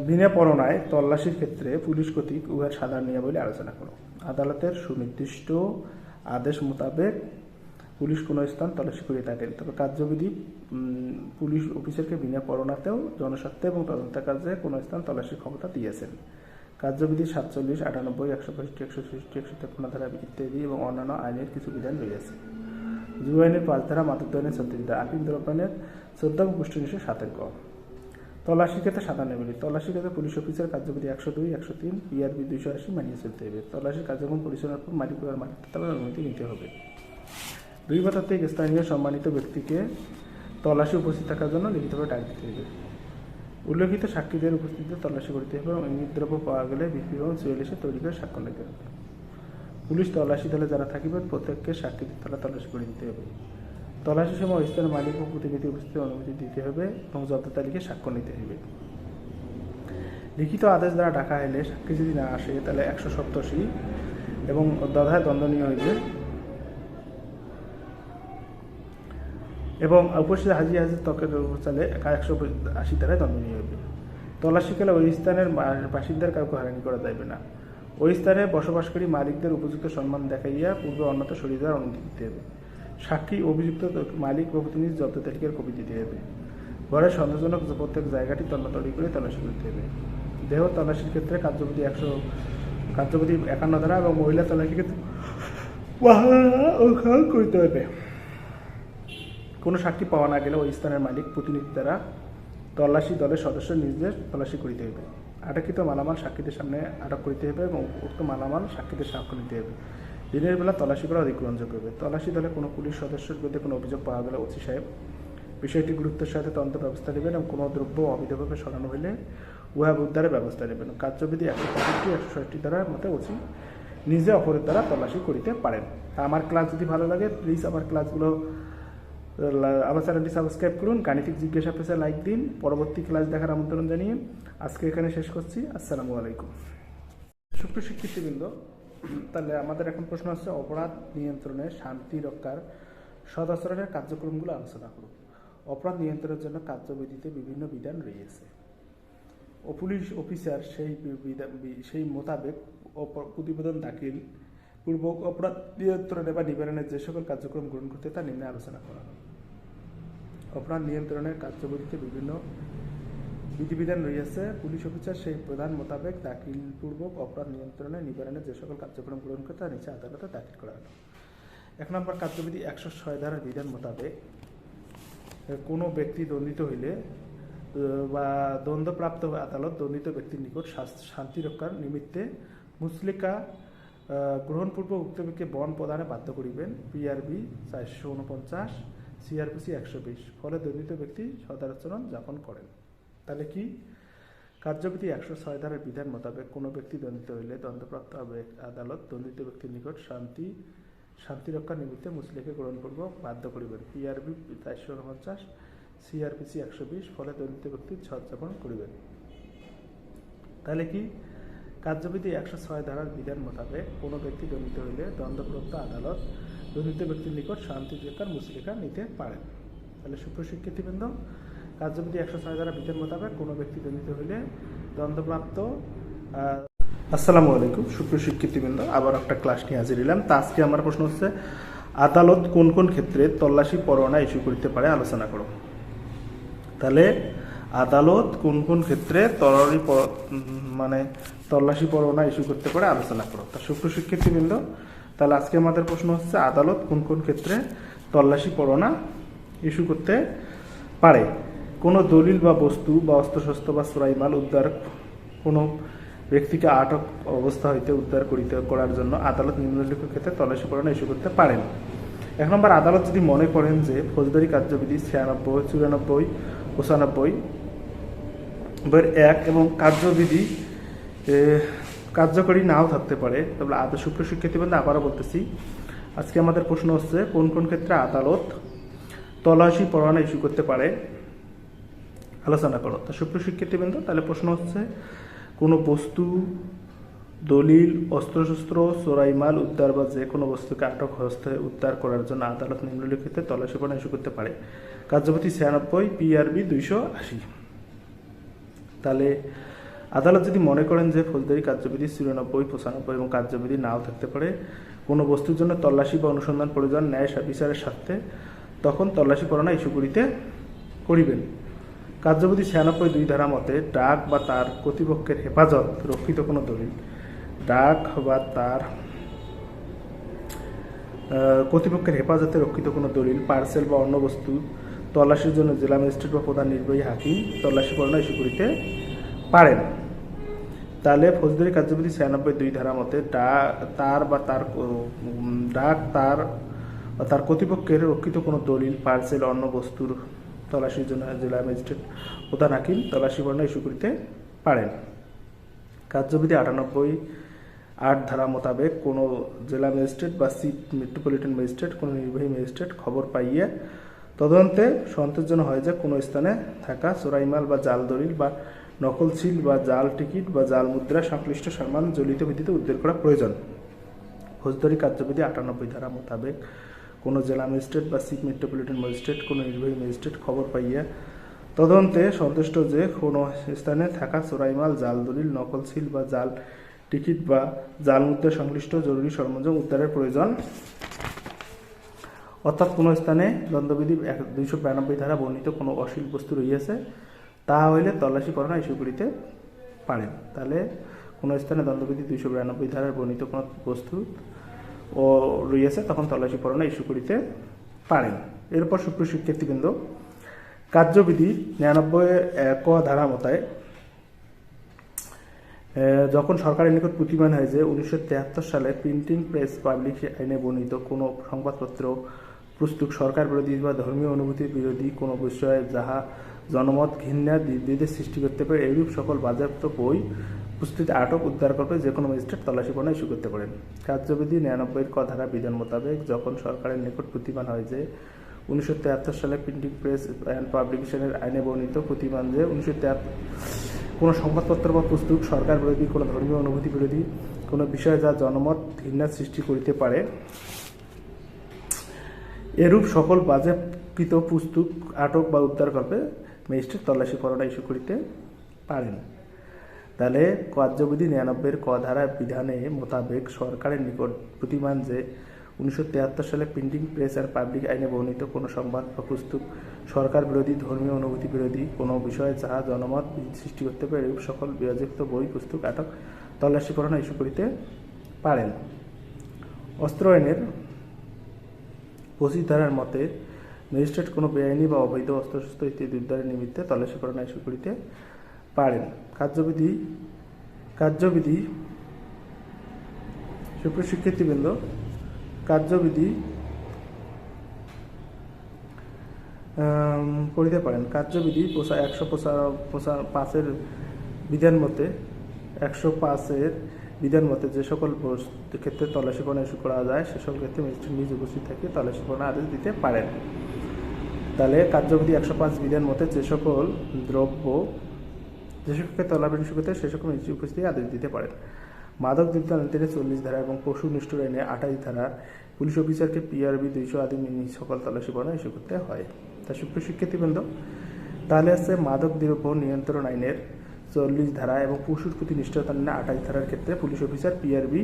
বিনা পরোয়ানায় তল্লাশির ক্ষেত্রে পুলিশ কর্তৃক উহার সাধারণ নিয়মাবলী আলোচনা করো। আদালতের সুনির্দিষ্ট আদেশ মোতাবেক পুলিশ কোনো স্থান তল্লাশি করে থাকেন, তবে কার্যবিধি পুলিশ অফিসারকে বিনা পরোয়ানাতেও জনস্বার্থে এবং তদন্ত কাজে কোনো স্থান তল্লাশির ক্ষমতা দিয়েছেন। কার্যবিধি 47, 98, 165, 166, 153 ধারা ইত্যাদি এবং অন্যান্য আইনের কিছু বিধান রয়েছে। যুব আইনের 5 ধারা, মাদক আইনের 36 ধারা, আপিল দ্রব্য আইনের 14 পুষ্টি 7 ক। তল্লাশির ক্ষেত্রে সাধারণ নিয়মাবলী। তল্লাশির ক্ষেত্রে পুলিশ অফিসার কার্যবিধি 102, 103, PRB 280 মানিয়ে চলতে হবে। তল্লাশির কার্যক্রম পরিচালনার পর মালিক বা মালিক তাদের অনুমতি নিতে হবে। 2 বা ততোধিক স্থানীয় সম্মানিত ব্যক্তিকে তল্লাশি উপস্থিত থাকার জন্য লিখিতভাবে ডাক দিতে হবে। উল্লেখিত সাক্ষীদের উপস্থিতিতে তল্লাশি করতে হবে এবং ইঙ্গিত দ্রব্য পাওয়া গেলে বিপি ফর্ম 44 তৈরি করে স্বাক্ষর নিতে হবে। পুলিশ তল্লাশি দলে যারা থাকিবেন প্রত্যেককে সাক্ষীদের দ্বারা তল্লাশি করে দিতে হবে। তল্লাশির সময় স্থানের মালিক ও প্রতিনিধি উপস্থিতির অনুমতি দিতে হবে এবং জব্দ তালিকায় স্বাক্ষর নিতে হবে। লিখিত আদেশ দ্বারা ডাকা হলে সাক্ষী যদি না আসে তাহলে 187 এবং দধায় দণ্ডনীয় হইবে এবং উপস্থিত হাজির তর্কের চালে 180 ধারায় দণ্ডনীয় হইবে। তল্লাশিকালে ওই স্থানের বাসিন্দার কাউকে হয়রানি করা যাইবে না। ওই স্থানে বসবাসকারী মালিকদের উপযুক্ত সম্মান দেখাইয়া পূর্বে অন্যত্র সরিয়ে দেওয়ার অনুমতি দিতে হবে। সাক্ষী অভিযুক্ত মালিক বা প্রতিনিধি জব্দ তালিকার কপি দিতে হবে। ঘরের সন্দেহজনক প্রত্যেক জায়গাটি তল্লাশি করে তল্লাশি করতে হবে। দেহ তল্লাশির ক্ষেত্রে কার্যবিধি 51 ধারা এবং মহিলা তল্লাশির ক্ষেত্রে করতে হবে। কোনো সাক্ষী পাওয়া না গেলে ওই স্থানের মালিক প্রতিনিধি দ্বারা তল্লাশি দলের সদস্য নিজেদের তল্লাশি করিতে হবে। আটককৃত মালামাল সাক্ষীদের সামনে আটক করিতে হবে এবং উক্ত মালামাল সাক্ষীদের স্বাক্ষর নিতে হবে। দিনের বেলা তল্লাশি করা অধিক গ্রহণযোগ্য হবে। তল্লাশি দলে কোনো পুলিশ সদস্যের বিরুদ্ধে কোনো অভিযোগ পাওয়া গেলে ওসি সাহেব বিষয়টি গুরুত্বের সাথে তদন্ত ব্যবস্থা নেবেন এবং কোনো দ্রব্য অবৈধভাবে সরানো হলে উহা উদ্ধারের ব্যবস্থা নেবেন। কার্যবিধি 165-166 ধারার মতে ওসি নিজে অপরের দ্বারা তল্লাশি করিতে পারেন। আমার ক্লাস যদি ভালো লাগে প্লিজ আমার ক্লাসগুলো আমার চ্যানেলটি সাবস্ক্রাইব করুন, গাণিতিক জিজ্ঞাসা পেজে লাইক দিন। পরবর্তী ক্লাস দেখার আমন্ত্রণ জানিয়ে আজকে এখানে শেষ করছি। আসসালামু আলাইকুম। সুপ্রশিক্ষিতবৃন্দ, তাহলে আমাদের এখন প্রশ্ন হচ্ছে অপরাধ নিয়ন্ত্রণে শান্তি রক্ষার সদাচরণের কার্যক্রমগুলো আলোচনা করুন। অপরাধ নিয়ন্ত্রণের জন্য কার্যবিধিতে বিভিন্ন বিধান রয়েছে। পুলিশ অফিসার সেই মোতাবেক প্রতিবেদন দাখিল পূর্বক অপরাধ নিয়ন্ত্রণে বা নিবারণের যে সকল কার্যক্রম গ্রহণ করতে তা নিম্নে আলোচনা করা হয়। অপরাধ নিয়ন্ত্রণের কার্যবিধিতে বিভিন্ন বিধিবিধান রয়েছে। পুলিশ অফিসার সেই প্রধান মোতাবেক দাখিল পূর্বক অপরাধ নিয়ন্ত্রণে নিবারণের যে সকল কার্যক্রম গ্রহণ করতে তা নিচে আদালতে দাখিল করা হলো। 1 নম্বর কার্যবিধি 106 ধারার বিধান মোতাবেক কোনো ব্যক্তি দণ্ডিত হইলে বা দণ্ডপ্রাপ্ত আদালত দণ্ডিত ব্যক্তির নিকট শান্তি রক্ষার নিমিত্তে মুচলেকা গ্রহণপূর্বক উক্ত ব্যক্তিকে বন্ড প্রদানে বাধ্য করিবেন। PRB 449, CrPC 120। ফলে দণ্ডিত ব্যক্তি সদাচরণ যাপন করেন। তাহলে কি কার্যবিধি 106 ধারার বিধান মোতাবেক কোনো ব্যক্তি দণ্ডিত হইলে দণ্ডপ্রাপ্ত আদালত দণ্ডিত ব্যক্তির নিকট শান্তি রক্ষার নিমিত্তে মুচলেকা গ্রহণপূর্বক বাধ্য করিবেন। PRB 449, CrPC 120। ফলে দণ্ডিত ব্যক্তির সদাচরণ করিবেন। তাহলে কি কার্যবিধি 106 ধারার বিধান মোতাবেক কোনো ব্যক্তি দণ্ডিত হইলে দণ্ডপ্রাপ্ত আদালত দণ্ডিত ব্যক্তির নিকট শান্তি রক্ষার মুচলেকা নিতে পারেন। তাহলে সুপ্রশিক্ষিতবৃন্দ, কার্যবিধি 106 ধারা বিধান মোতাবেক কোনো ব্যক্তি দণ্ডিত হইলে দণ্ডপ্রাপ্ত। আসসালামু আলাইকুম সুপ্রশিক্ষিতবৃন্দ, আবার একটা ক্লাস নিয়ে হাজির হলাম। তা আজকে আমার প্রশ্ন হচ্ছে আদালত কোন কোন ক্ষেত্রে তল্লাশি পরোয়ানা ইস্যু করতে পারে আলোচনা করো। তাহলে আদালত কোন কোন ক্ষেত্রে তল্লাশি পরোয়ানা ইস্যু করতে পারে আলোচনা করো। তা সুপ্রশিক্ষিতবৃন্দ, তাহলে আজকে আমাদের প্রশ্ন হচ্ছে আদালত কোন কোন ক্ষেত্রে তল্লাশি পরোয়ানা ইস্যু করতে পারে। কোনো দলিল বা বস্তু বা অস্ত্রশস্ত্র বা চোরাই মাল উদ্ধার কোনো ব্যক্তিকে আটক অবস্থা হইতে উদ্ধার করার জন্য আদালত নিম্নলিখিত ক্ষেত্রে তল্লাশি পরোয়ানা ইস্যু করতে পারেন। 1 নম্বর, আদালত যদি মনে করেন যে ফৌজদারি কার্যবিধি 96, 94, 95 1 এবং কার্যবিধি কার্যকরী নাও থাকতে পারে। তবে সুপ্রশিক্ষিতবৃন্দ, আবারও বলতেছি আজকে আমাদের প্রশ্ন হচ্ছে কোন কোন ক্ষেত্রে আদালত তল্লাশি পরোয়ানা ইস্যু করতে পারে আলোচনা করো। তা সুপ্রশিক্ষিতবৃন্দ, তাহলে প্রশ্ন হচ্ছে কোনো বস্তু, দলিল, অস্ত্রশস্ত্র, চোরাই মাল উদ্ধার বা যে কোনো বস্তুকে আটক হস্তে উদ্ধার করার জন্য আদালত নিম্নলিখিত তল্লাশি পরোয়ানা ইস্যু করতে পারে। কার্যবিধি 96, পিআরবি 280। তাহলে আদালত যদি মনে করেন যে ফৌজদারি কার্যবিধি 94, 95 এবং কার্যবিধি নাও থাকতে পারে, কোনো বস্তুর জন্য তল্লাশি বা অনুসন্ধান প্রয়োজন ন্যায় বিচারের স্বার্থে, তখন তল্লাশি পরোয়ানা ইস্যু করিবেন। কার্যবিধি 96, 2 ধারা মতে ডাক বা তার কর্তৃপক্ষের হেফাজত রক্ষিত কোনো দলিল, ডাক বা তার কর্তৃপক্ষের হেফাজতে রক্ষিত কোনো দলিল, পার্সেল বা অন্য বস্তু তল্লাশির জন্য জেলা ম্যাজিস্ট্রেট বা প্রধান নির্বাহী হাকিম তল্লাশি পরোয়ানা ইস্যু করিতে পারেন। তাহলে ফৌজদারি কার্যবিধি 96, 2 ধারা মতে তার কর্তৃপক্ষের রক্ষিত কোনো দলিল, পার্সেল, অন্য বস্তুর তল্লাশির জন্য জেলা ম্যাজিস্ট্রেট প্রধান হাকিম তল্লাশি পরোয়ানা ইস্যু করতে পারেন। কার্যবিধি 98, 8 ধারা মোতাবেক কোনো জেলা ম্যাজিস্ট্রেট বা চিফ মেট্রোপলিটন ম্যাজিস্ট্রেট কোনো নির্বাহী ম্যাজিস্ট্রেট খবর পাইয়ে তদন্তে সন্তোষজনক হয় যে কোনো স্থানে থাকা চোরাই মাল বা জাল দলিল বা নকল সিল বা জাল টিকিট বা জাল মুদ্রা সংশ্লিষ্ট সামান জড়িত ভিত্তিতে উদ্ধার করা প্রয়োজন। ফৌজদারি কার্যবিধি 98 ধারা মোতাবেক কোনো জেলা ম্যাজিস্ট্রেট বা চিফ মেট্রোপলিটন ম্যাজিস্ট্রেট কোনো নির্বাহী ম্যাজিস্ট্রেট খবর পাইয়া তদন্তে সন্তুষ্ট যে কোনো স্থানে থাকা চোরাই মাল, জাল দলিল, নকল সিল বা জাল টিকিট বা জাল মুদ্রা সংশ্লিষ্ট জরুরি সরঞ্জাম উদ্ধারের প্রয়োজন, অর্থাৎ কোনো স্থানে দণ্ডবিধি 292 ধারা বর্ণিত কোনো অশ্লীল বস্তু রহিয়াছে, তাহা হইলে তল্লাশি পরোয়ানা ইস্যু করিতে পারেন। তাহলে কোনো স্থানে দণ্ডবিধি 292 ধারার বর্ণিত কোনো বস্তু রয়েছে তখন তল্লাশি পরোয়ানা ইস্যু করিতে পারেন। এরপর সুপ্রশিক্ষিতবৃন্দ, কার্যবিধি 99 ধারা মতে যখন সরকারের নিকট প্রতিমান হয় যে 1973 সালে প্রিন্টিং প্রেস পাবলিক আইনে বর্ণিত কোনো সংবাদপত্র পুস্তক সরকার বিরোধী বা ধর্মীয় অনুভূতির বিরোধী কোনো বিষয়ে যাহা জনমত ঘৃণা বিভেদের সৃষ্টি করতে পারে, এইরূপ সকল বাজেয়াপ্ত বই পুস্তকে আটক উদ্ধার করবে যে কোনো ম্যাজিস্ট্রেট তল্লাশি পরোয়ানা ইস্যু করতে পারেন। কার্যবিধি 99 ধারা বিধান মোতাবেক যখন সরকারের নিকট প্রতিমান হয় যে 1973 সালে প্রিন্টিং প্রেস অ্যান্ড পাবলিকেশনের আইনে বর্ণিত প্রতিমান যে কোনো সংবাদপত্র বা পুস্তক সরকার বিরোধী, কোনো ধর্মীয় অনুভূতি বিরোধী কোনো বিষয় যা জনমত ঘৃণা সৃষ্টি করিতে পারে, এরূপ সকল বাজেয়াপ্ত পুস্তক আটক বা উদ্ধারকল্পে ম্যাজিস্ট্রেট তল্লাশি পরোয়ানা ইস্যু করিতে পারেন। তাহলে কার্যবিধি ৯৯ ক ধারা বিধানে মোতাবেক সরকারের নিকট প্রতিমান যে 1973 সালে প্রিন্টিং প্রেস আর পাবলিক আইনে বর্ণিত কোনো সংবাদ বা পুস্তক সরকার বিরোধী, ধর্মীয় অনুভূতি বিরোধী কোনো বিষয়ে যাহা জনমত সৃষ্টি করতে পারে, এরূপ সকল বাজেয়াপ্ত বই, পুস্তক আটক তল্লাশি পরোয়ানা ইস্যু করিতে পারেন। অস্ত্র আইনের 25 ধারার মতে ম্যাজিস্ট্রেট কোনো বেআইনি বা অবৈধ অস্ত্রশস্ত্র ইত্যাদি উদ্ধারের নিমিত্তে তল্লাশি পরোয়ানা ইস্যু করিতে পারেন। কার্যবিধি সুপ্রিয় শিক্ষার্থীবৃন্দ, কার্যবিধি করিতে পারেন। কার্যবিধি 105-এর বিধান মতে 105-এর বিধান মতে যে সকল ক্ষেত্রে তল্লাশি পরোয়ানা ইস্যু করা যায় সে সকল ক্ষেত্রে ম্যাজিস্ট্রেট নিজ উপস্থিত থেকে তল্লাশি পরোয়ানা আদেশ দিতে পারেন। তাহলে কার্যবিধি 105 বিধান মতে যে সকল দ্রব্য যে সকলকে তল্লাশি ইস্যু করতে সে সকল ম্যাজিস্ট্রেট উপস্থিত আদেশ দিতে পারেন। মাদক দ্রব্য আইনের 40 ধারা এবং পশু নিষ্ঠুর আইনে 28 ধারার পুলিশ অফিসারকে PRB 200 আদি সকল তল্লাশি পরোয়ানা ইস্যু করতে হয়। তা সুপ্রিয় শিক্ষার্থীবৃন্দ, তাহলে আছে মাদক দ্রব্য নিয়ন্ত্রণ আইনের 40 ধারা এবং পশুর প্রতি নিষ্ঠুরতা আইনে 28 ধারার ক্ষেত্রে পুলিশ অফিসার PRB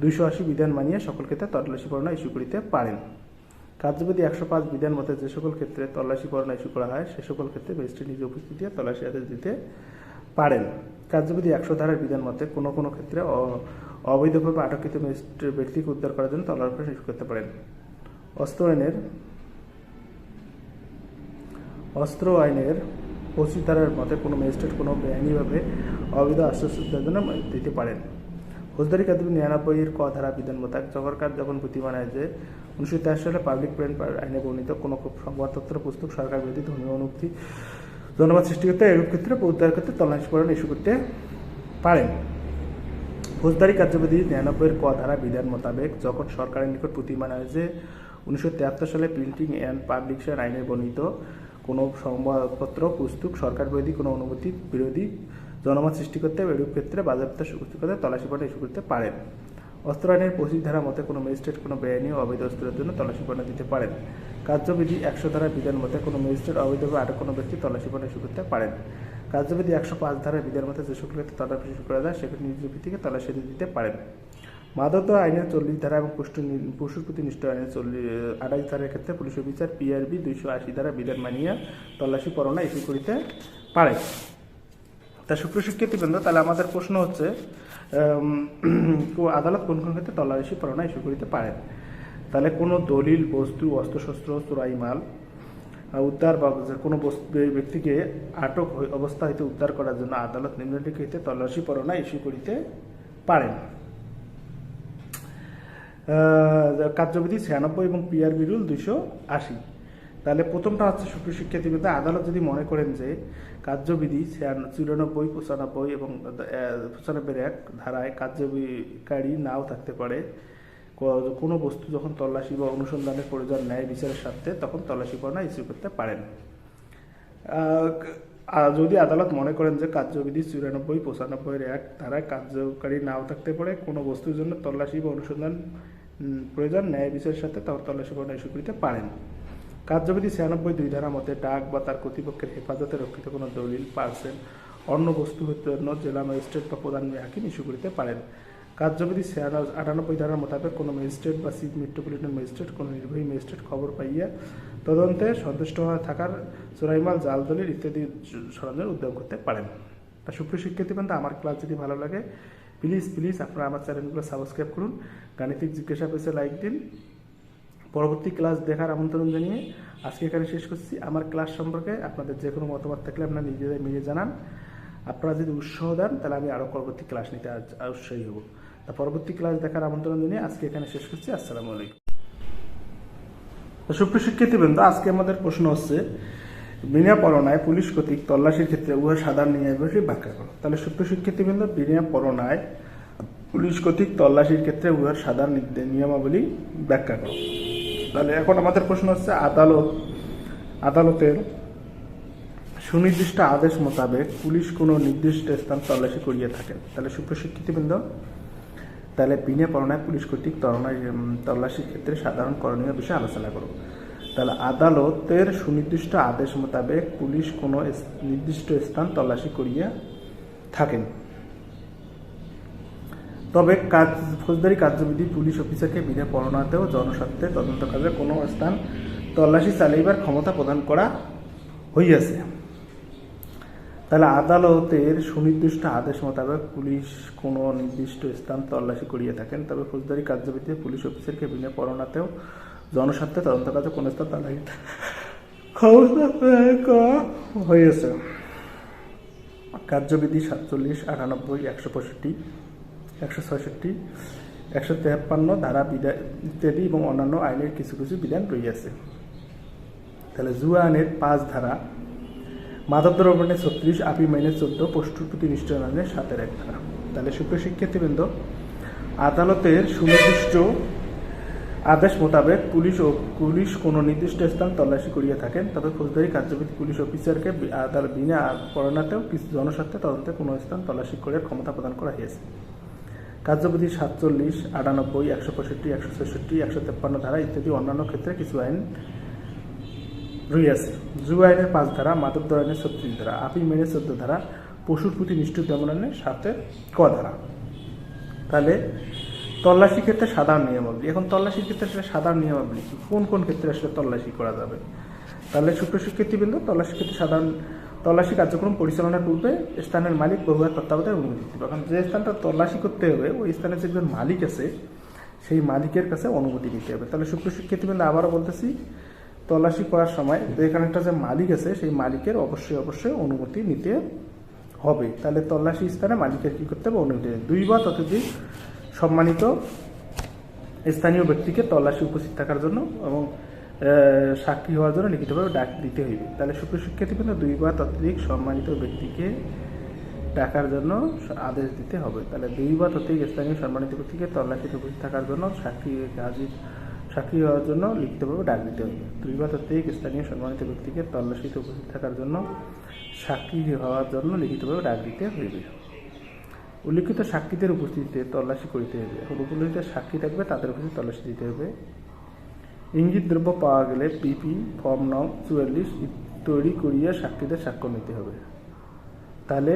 280 বিধান মানিয়ে সকল ক্ষেত্রে তল্লাশি পরোয়ানা ইস্যু করিতে পারেন। কার্যবিধি 105 বিধান মতে যে সকল ক্ষেত্রে তল্লাশি পরোয়ানা ইস্যু করা হয় সে সকল ক্ষেত্রে ম্যাজিস্ট্রেট নিজ উপস্থিতি তল্লাশি আদেশ দিতে পারেন। কার্যবিধি 100 ধারার বিধান মতে কোনো কোনো ক্ষেত্রে অবৈধভাবে আটককৃত ব্যক্তিকে উদ্ধার করার জন্য তল্লাশি পরোয়ানা ইস্যু করতে পারেন। অস্ত্র আইনের 25 ধারার মতে কোনো ম্যাজিস্ট্রেট কোনো বেআইনিভাবে অবৈধ অস্ত্রশস্ত্রের জন্য দিতে পারেন। ফৌজদারি কার্যবিধি 99-এর ক ধারা বিধান মতে সরকার যখন প্রতিমান হয় যে 1983 সালে পাবলিক প্রিন্ট আইনে বর্ণিত কোনো সংবাদপত্র, পুস্তক সরকার বিরোধী, ধর্মীয় অনুভূতি জনমত সৃষ্টি করতে এরূপ ক্ষেত্রে উদ্ধার করতে তল্লাশি পরোয়ানা ইস্যু করতে পারেন। ফৌজদারি কার্যবিধি 99-এর ক ধারা বিধান মোতাবেক যখন সরকারের নিকট প্রতিমান হয় যে 1973 সালে প্রিন্টিং অ্যান্ড পাবলিকেশন আইনে বর্ণিত কোনো সংবাদপত্র, পুস্তক সরকার বিরোধী, কোনো অনুভূতি বিরোধী জনমত সৃষ্টি করতে এরূপ ক্ষেত্রে বাজেয়াপ্ত সৃষ্টি করতে তল্লাশি পরোয়ানা ইস্যু করতে পারেন। অস্ত্র আইনের 25 ধারা মতে কোনো ম্যাজিস্ট্রেট কোনো বেআইনি ও অবৈধ অস্ত্রের জন্য তল্লাশি পরোয়ানা দিতে পারেন। কার্যবিধি 100 ধারার বিধান মতে কোনো ম্যাজিস্ট্রেট অবৈধভাবে আটক কোনো ব্যক্তি তল্লাশি পরোয়ানা ইস্যু করতে পারেন। কার্যবিধি 105 ধারার বিধান মতে যে সকল ক্ষেত্রে তল্লাশি ইস্যু করা যায় সেক্ষেত্রে নিজ ভিত্তিকে তল্লাশি দিতে পারেন। মাদক আইনের 40 ধারা এবং পশুর প্রতি নিষ্ঠুর আইনের 28 ধারার ক্ষেত্রে পুলিশ অফিসার PRB 280 ধারা বিধান মানিয়া তল্লাশি পরোয়ানা ইস্যু করিতে পারে। তা সুপ্রিয় শিক্ষার্থীবৃন্দ, তাহলে আমাদের প্রশ্ন হচ্ছে আদালত কোন কোন ক্ষেত্রে তল্লাশি পরোয়ানা ইস্যু করিতে পারেন। তাহলে কোনো দলিল, বস্তু, অস্ত্রশস্ত্র, চোরাই মাল উদ্ধার বা কোনো ব্যক্তিকে আটক অবস্থা হইতে উদ্ধার করার জন্য আদালত নিম্নলিখিত তল্লাশি পরোয়ানা ইস্যু করিতে পারেন। কার্যবিধি 96 এবং PRB রুল 280। তাহলে প্রথমটা হচ্ছে সুপ্রিয় শিক্ষার্থীবৃন্দ, আদালত যদি মনে করেন যে কার্যবিধি 94, 95 এবং 95-1 ধারায় কার্যকারী নাও থাকতে পারে, কোনো বস্তু যখন তল্লাশি বা অনুসন্ধানের প্রয়োজন ন্যায় বিচারের স্বার্থে তখন তল্লাশি পরোয়ানা ইস্যু করতে পারেন। যদি আদালত মনে করেন যে কার্যবিধি 94, 95-1 ধারায় কার্যকারী নাও থাকতে পারে, কোনো বস্তুর জন্য তল্লাশি বা অনুসন্ধান প্রয়োজন ন্যায় বিচারের সাথে তখন তল্লাশি পরোয়ানা ইস্যু করতে পারেন। কার্যবিধি 96-2 ধারা মতে ডাক বা তার কর্তৃপক্ষের হেফাজতে রক্ষিত কোনো দলিল, পার্সেল, অন্য বস্তু হইতে জেলা ম্যাজিস্ট্রেট বা প্রধান হাকিম ইস্যু করিতে পারেন। কার্যবিধি 98 ধারার মোতাবেক কোনো ম্যাজিস্ট্রেট বা চিফ মেট্রোপলিটন ম্যাজিস্ট্রেট কোনো নির্বাহী ম্যাজিস্ট্রেট খবর পাইয়া তদন্তে সন্তুষ্ট হয়ে থাকার চোরাইমাল, জাল দলিল ইত্যাদি সরঞ্জাম উদ্যম করতে পারেন। তা সুপ্রিয় শিক্ষার্থীবৃন্দ, আমার ক্লাস যদি ভালো লাগে প্লিজ আপনারা আমার চ্যানেলগুলো সাবস্ক্রাইব করুন, গাণিতিক জিজ্ঞাসা পেজে লাইক দিন। পরবর্তী ক্লাস দেখার আমন্ত্রণ জানিয়ে আজকে এখানে শেষ করছি। আমার ক্লাস সম্পর্কে আপনাদের যে কোনো মতামত থাকলে আপনারা নিজেদের মিলে জানান। আপনারা যদি উৎসাহ দেন তাহলে আমি আরও পরবর্তী ক্লাস নিতে উৎসাহী হব। তা পরবর্তী ক্লাস দেখার আমন্ত্রণ জানিয়ে আজকে এখানে শেষ করছি। আসসালামু আলাইকুম। সুপ্রিয় শিক্ষার্থীবৃন্দ, আজকে আমাদের প্রশ্ন হচ্ছে বিনা পরোয়ানায় পুলিশ কর্তৃক তল্লাশির ক্ষেত্রে উহার সাধারণ নিয়মাবলী ব্যাখ্যা করো। তাহলে সুপ্রিয় শিক্ষার্থীবৃন্দ, বিনা পরোয়ানায় পুলিশ কর্তৃক তল্লাশির ক্ষেত্রে উহার সাধারণ নিয়মাবলী ব্যাখ্যা করো। তাহলে এখন আমাদের প্রশ্ন হচ্ছে আদালতের সুনির্দিষ্ট আদেশ মোতাবেক পুলিশ কোনো নির্দিষ্ট স্থান তল্লাশি করিয়া থাকেন, তাহলে সুপ্রশিক্ষিতবৃন্দ, তাহলে বিনা পরোয়ানায় পুলিশ কর্তৃক তল্লাশির ক্ষেত্রে সাধারণ করণীয় বিষয়ে আলোচনা করব। তাহলে আদালতের সুনির্দিষ্ট আদেশ মোতাবেক পুলিশ কোনো নির্দিষ্ট স্থান তল্লাশি করিয়া থাকেন, তবে ফৌজদারি কার্যবিধি পুলিশ অফিসারকে বিনা পরোয়ানাতেও জনস্বার্থে তদন্ত কাজে কোনো স্থান তল্লাশি চালাইবার ক্ষমতা প্রদান করা হইয়াছে। তাহলে আদালতের সুনির্দিষ্ট আদেশ মোতাবেক পুলিশ কোনো নির্দিষ্ট স্থান তল্লাশি করিয়া থাকেন, তবে ফৌজদারি কার্যবিধিতে পুলিশ অফিসারকে বিনা পরোয়ানাতেও জনস্বার্থে তদন্ত কাজে কোনো স্থান তল্লাশি ক্ষমতা প্রদান করা হইয়াছে। কার্যবিধি 47, 98, 165, 166, 153 ধারা ইত্যাদি এবং অন্যান্য আইনের কিছু কিছু বিধান রইয়াছে। তাহলে জুয়া আইনের 5 ধারা, মাদকদ্রব্য আইনের 36, আপিল আইনের 14, পশুর প্রতি নিষ্ঠুর আইনের 7-1 ধারা। তাহলে সুপ্রশিক্ষার্থীবৃন্দ, আদালতের সুনির্দিষ্ট আদেশ মোতাবেক পুলিশ কোনো নির্দিষ্ট স্থান তল্লাশি করিয়া থাকেন, তবে ফৌজদারি কার্যবিধি পুলিশ অফিসারকে বিনা পরোয়ানাতেও কিছু জনস্বার্থে তদন্তে কোনো স্থান তল্লাশি করার ক্ষমতা প্রদান করা হয়েছে। কার্যবিধি 47, 98, 165, 166, 153 ধারা ইত্যাদি অন্যান্য ক্ষেত্রে কিছু আইন রইয়াছে। জুয়া আইনের 5 ধারা, মাদকদ্রব্য আইনের 36 ধারা, আপিল আইনের 14 ধারা, পশুর প্রতি নিষ্ঠুর দমন আইনের 7-ক ধারা। তাহলে তল্লাশি ক্ষেত্রে সাধারণ নিয়মাবলী। এখন তল্লাশির ক্ষেত্রে আসলে সাধারণ নিয়মাবলী কি, কোন কোন ক্ষেত্রে আসলে তল্লাশি করা যাবে? তাহলে সুপ্রশিক্ষার্থীবৃন্দ, তল্লাশির ক্ষেত্রে সাধারণ তল্লাশি কার্যক্রম পরিচালনার পূর্বে স্থানের মালিক বহুবার তত্ত্বাবধানে অনুমতি দিতে হবে। কারণ যে স্থানটা তল্লাশি করতে হবে ওই স্থানের যে একজন মালিক আছে সেই মালিকের কাছে অনুমতি নিতে হবে। তাহলে সুপ্রশিক্ষার্থীবৃন্দ, আবারও বলতেছি, তল্লাশি করার সময় যেখানেটা যে মালিক আছে সেই মালিকের অবশ্যই অনুমতি নিতে হবে। তাহলে তল্লাশি স্থানে মালিকের কি করতে হবে? অনুমতি। 2 বা ততোধিক সম্মানিত স্থানীয় ব্যক্তিকে তল্লাশি উপস্থিত থাকার জন্য এবং সাক্ষী হওয়ার জন্য লিখিতভাবে ডাক দিতে হইবে। তাহলে সুপ্রশিক্ষার্থীবৃন্দ, 2 বা ততোধিক সম্মানিত ব্যক্তিকে ডাকার জন্য আদেশ দিতে হবে। তাহলে 2 বা ততোধিক স্থানীয় সম্মানিত ব্যক্তিকে তল্লাশিতে উপস্থিত থাকার জন্য সাক্ষী হওয়ার জন্য লিখিতভাবে ডাক দিতে হবে। 2 বা ততোধিক স্থানীয় সম্মানিত ব্যক্তিকে তল্লাশিতে উপস্থিত থাকার জন্য সাক্ষী হওয়ার জন্য লিখিতভাবে ডাক দিতে হইবে। উল্লিখিত সাক্ষীদের উপস্থিতিতে তল্লাশি করিতে হবে। এখন উল্লিখিত সাক্ষী থাকবে, তাদের উপস্থিত তল্লাশি দিতে হবে। ইঙ্গিত দ্রব্য পাওয়া গেলে পিপি ফর্ম নং 44 তৈরি করিয়া সাক্ষীদের স্বাক্ষর নিতে হবে। তাহলে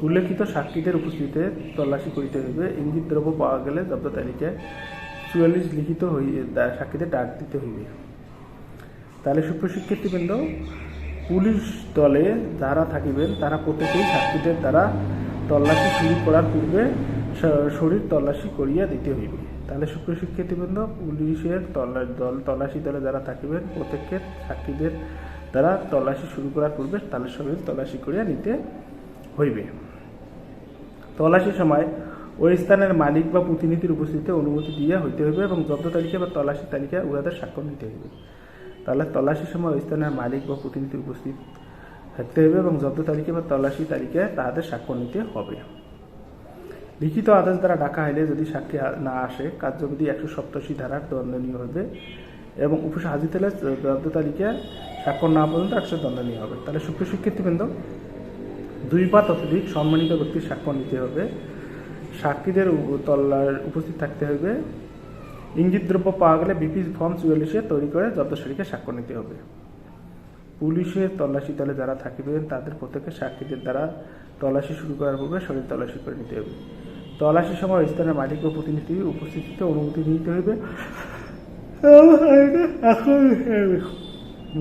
উল্লেখিত সাক্ষীদের উপস্থিতিতে তল্লাশি করিতে হইবে। ইঙ্গিত দ্রব্য পাওয়া গেলে জব্দ তালিকায় 44 লিখিত সাক্ষীদের ডাক দিতে হইবে। তাহলে সুপ্রশিক্ষার্থীবৃন্দ, পুলিশ দলে যারা থাকিবেন তারা প্রত্যেকেই সাক্ষীদের দ্বারা তল্লাশি শুরু করার পূর্বে শরীর তল্লাশি করিয়া দিতে হইবে। তাহলে সুপ্রশিক্ষার্থীবৃন্দ, পুলিশের তল্লাশি দলে যারা থাকিবেন প্রত্যেকের সাক্ষীদের দ্বারা তল্লাশি শুরু করার পূর্বে তাহলে শরীর তল্লাশি করিয়া নিতে হইবে। তল্লাশির সময় ওই স্থানের মালিক বা প্রতিনিধির উপস্থিতিতে অনুমতি দিয়া হইতে হইবে এবং জব্দ তালিকা বা তল্লাশি তালিকায় উহাদের স্বাক্ষর নিতে হইবে। তাহলে তল্লাশির সময় ওই স্থানের মালিক বা প্রতিনিধি উপস্থিত থাকতে হবে এবং জব্দ তালিকা বা তল্লাশি তালিকায় তাহাদের স্বাক্ষর নিতে হবে। লিখিত আদেশ দ্বারা ডাকা হইলে যদি সাক্ষী না আসে কার্যবিধি 187 ধারার দণ্ডনীয় হবে এবং উপসে হাজির হলে জব্দ তালিকায় স্বাক্ষর না পর্যন্ত 100 দণ্ডনীয় হবে। তাহলে সুপ্রশিক্ষার্থীবৃন্দ, 2 বা ততোধিক সম্মানিত ব্যক্তির স্বাক্ষর নিতে হবে, সাক্ষীদের উপস্থিত থাকতে হবে, ইঙ্গিত দ্রব্য পাওয়া গেলে বিপি ফর্ম 44 তৈরি করে জব্দ তালিকায় স্বাক্ষর নিতে হবে। পুলিশের তল্লাশি দলে যারা থাকিবেন তাদের প্রত্যেকের সাক্ষীদের দ্বারা তল্লাশি শুরু করার পূর্বে শরীর তল্লাশি করে নিতে হবে। তল্লাশির সময় স্থানের মালিক ও প্রতিনিধি উপস্থিতিতে অনুমতি নিতে হইবে।